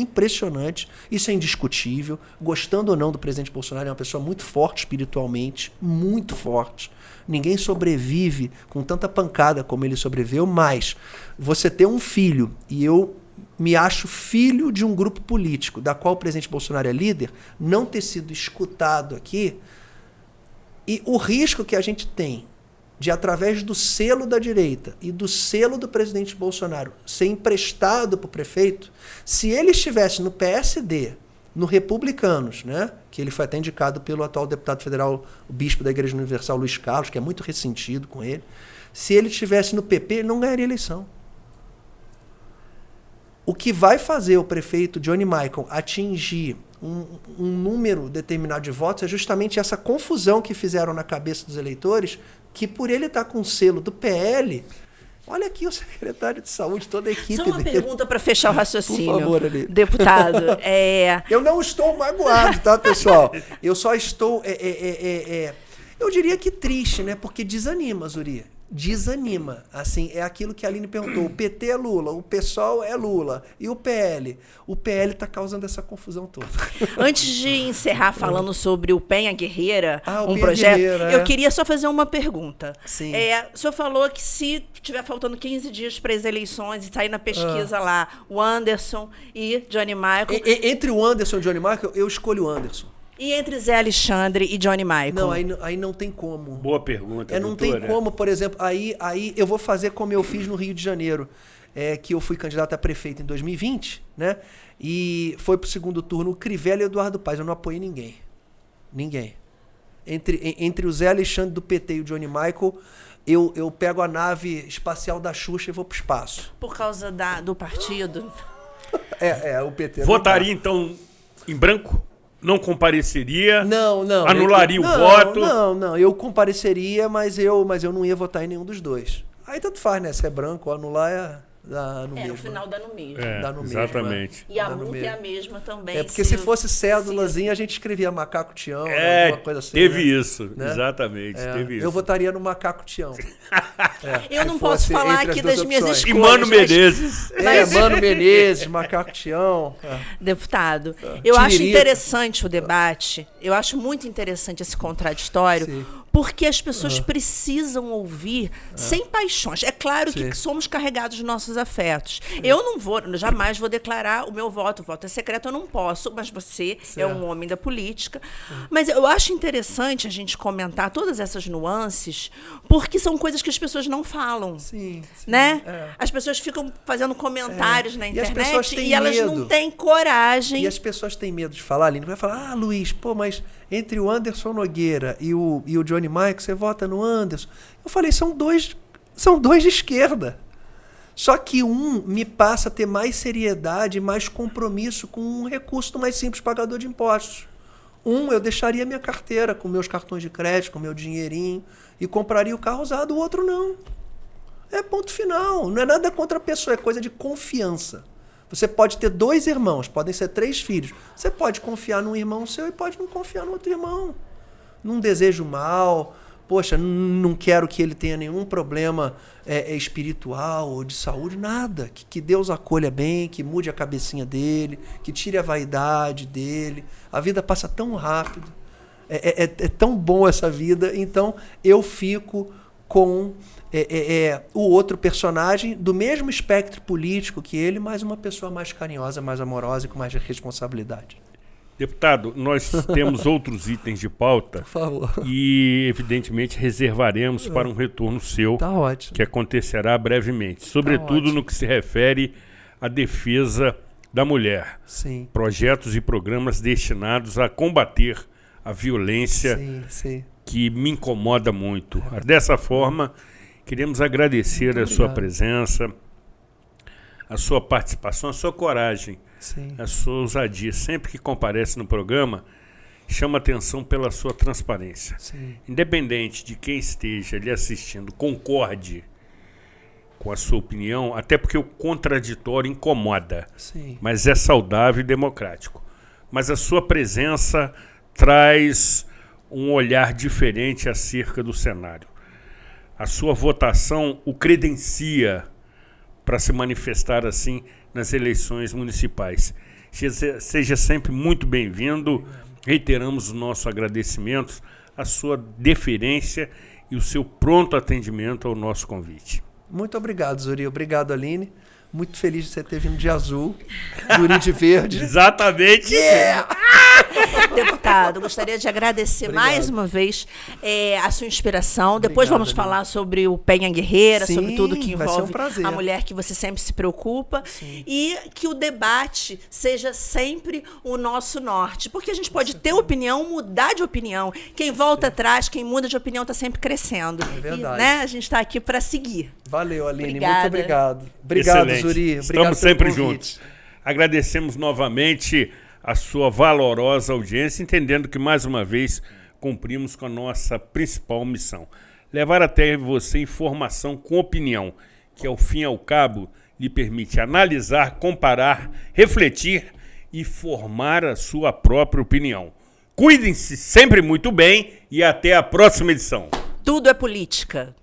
isso é indiscutível. Gostando ou não do presidente Bolsonaro, é uma pessoa muito forte espiritualmente, muito forte. Ninguém sobrevive com tanta pancada como ele sobreviveu, mas você ter um filho, e eu me acho filho de um grupo político, da qual o presidente Bolsonaro é líder, não ter sido escutado aqui, e o risco que a gente tem de, através do selo da direita e do selo do presidente Bolsonaro, ser emprestado para o prefeito, se ele estivesse no PSD, no Republicanos, né, que ele foi até indicado pelo atual deputado federal, o bispo da Igreja Universal, Luiz Carlos, que é muito ressentido com ele, se ele estivesse no PP, ele não ganharia eleição. O que vai fazer o prefeito Johnny Michael atingir um número determinado de votos é justamente essa confusão que fizeram na cabeça dos eleitores, que por ele estar com o selo do PL, olha aqui o secretário de saúde, toda a equipe dele. Só uma dele. pergunta para fechar o raciocínio. Por favor, Aline. Deputado. Eu não estou magoado, tá, pessoal? Eu só estou, eu diria que triste, né? Porque desanima, Zuri. Desanima. Assim, é aquilo que a Aline perguntou. O PT é Lula, o PSOL é Lula. E o PL? O PL está causando essa confusão toda. Antes de encerrar falando sobre o Penha Guerreira, um Penha projeto, Guerreira, eu queria só fazer uma pergunta. Sim. O senhor falou que se tiver faltando 15 dias para as eleições e sair na pesquisa lá, o Anderson e Johnny Michael... Entre o Anderson e o Johnny Michael, eu escolho o Anderson. E entre Zé Alexandre e Johnny Michael? Não, aí não tem como. Boa pergunta, não tem como, por exemplo, aí eu vou fazer como eu fiz no Rio de Janeiro, que eu fui candidato a prefeito em 2020, né? E foi pro segundo turno o Crivella e o Eduardo Paes. Eu não apoiei ninguém. Ninguém. Entre o Zé Alexandre do PT e o Johnny Michael, eu pego a nave espacial da Xuxa e vou pro espaço. Por causa do partido? O PT. Votaria, então, em branco? Não compareceria? Não. Anularia o voto? Não. Eu compareceria, mas eu não ia votar em nenhum dos dois. Aí tanto faz, né? Se é branco ou anular, dá no mesmo. No final dá no mesmo. Dá no exatamente. Mesmo, E a multa é a mesma também. Porque se fosse cédulazinha, a gente escrevia Macaco Tião, alguma coisa assim. Teve né? isso, né? Exatamente. Teve isso. Eu votaria no Macaco Tião. Eu não posso falar aqui das minhas escolhas. E Mano Menezes. Mano Menezes, Macaco Tião. Deputado, eu acho interessante o debate, eu acho muito interessante esse contraditório, Sim. porque as pessoas precisam ouvir sem paixões. É claro que somos carregados de nossos afetos. Eu jamais vou declarar o meu voto. O voto é secreto, eu não posso, mas você é um homem da política. Mas eu acho interessante a gente comentar todas essas nuances, porque são coisas que as pessoas não falam. Sim. Né? As pessoas ficam fazendo comentários na internet e elas não têm coragem. E as pessoas têm medo de falar, Aline. Vai falar, Luiz, mas entre o Anderson Nogueira e o Johnny Michael, você vota no Anderson. Eu falei, são dois de esquerda. Só que um me passa a ter mais seriedade e mais compromisso com um recurso do mais simples pagador de impostos. Eu deixaria minha carteira com meus cartões de crédito, com meu dinheirinho, e compraria o carro usado, o outro não. É ponto final. Não é nada contra a pessoa, é coisa de confiança. Você pode ter 2 irmãos, podem ser 3 filhos. Você pode confiar num irmão seu e pode não confiar no outro irmão. Não desejo mal, poxa, não quero que ele tenha nenhum problema espiritual ou de saúde, nada. Que Deus acolha bem, que mude a cabecinha dele, que tire a vaidade dele. A vida passa tão rápido, é tão bom essa vida, então eu fico com o outro personagem do mesmo espectro político que ele, mas uma pessoa mais carinhosa, mais amorosa e com mais responsabilidade. Deputado, nós temos outros itens de pauta. Por favor. E, evidentemente, reservaremos para um retorno seu, tá ótimo, que acontecerá brevemente. Sobretudo no que se refere à defesa da mulher. Sim. Projetos e programas destinados a combater a violência que me incomoda muito. Dessa forma, queremos agradecer a sua presença, a sua participação, a sua coragem, a sua ousadia. Sempre que comparece no programa, chama atenção pela sua transparência. Independente de quem esteja lhe assistindo, concorde com a sua opinião, até porque o contraditório incomoda, mas é saudável e democrático. Mas a sua presença traz um olhar diferente acerca do cenário. A sua votação o credencia para se manifestar assim nas eleições municipais. Seja sempre muito bem-vindo. Reiteramos os nossos agradecimentos, a sua deferência e o seu pronto atendimento ao nosso convite. Muito obrigado, Zuri. Obrigado, Aline. Muito feliz de você ter vindo de azul, Zuri de verde. Exatamente. Yeah! Deputado, gostaria de agradecer mais uma vez a sua inspiração. Depois vamos falar sobre o Penha Guerreira, sobre tudo que envolve a mulher que você sempre se preocupa. Sim. E que o debate seja sempre o nosso norte. Porque a gente pode ter opinião, mudar de opinião. Quem volta atrás, quem muda de opinião está sempre crescendo. É verdade. E, né, a gente está aqui para seguir. Valeu, Aline. Obrigada. Muito obrigado. Obrigado, Excelente. Zuri. Obrigado. Estamos sempre juntos. Agradecemos novamente a sua valorosa audiência, entendendo que, mais uma vez, cumprimos com a nossa principal missão. Levar até você informação com opinião, que, ao fim e ao cabo, lhe permite analisar, comparar, refletir e formar a sua própria opinião. Cuidem-se sempre muito bem e até a próxima edição. Tudo é política.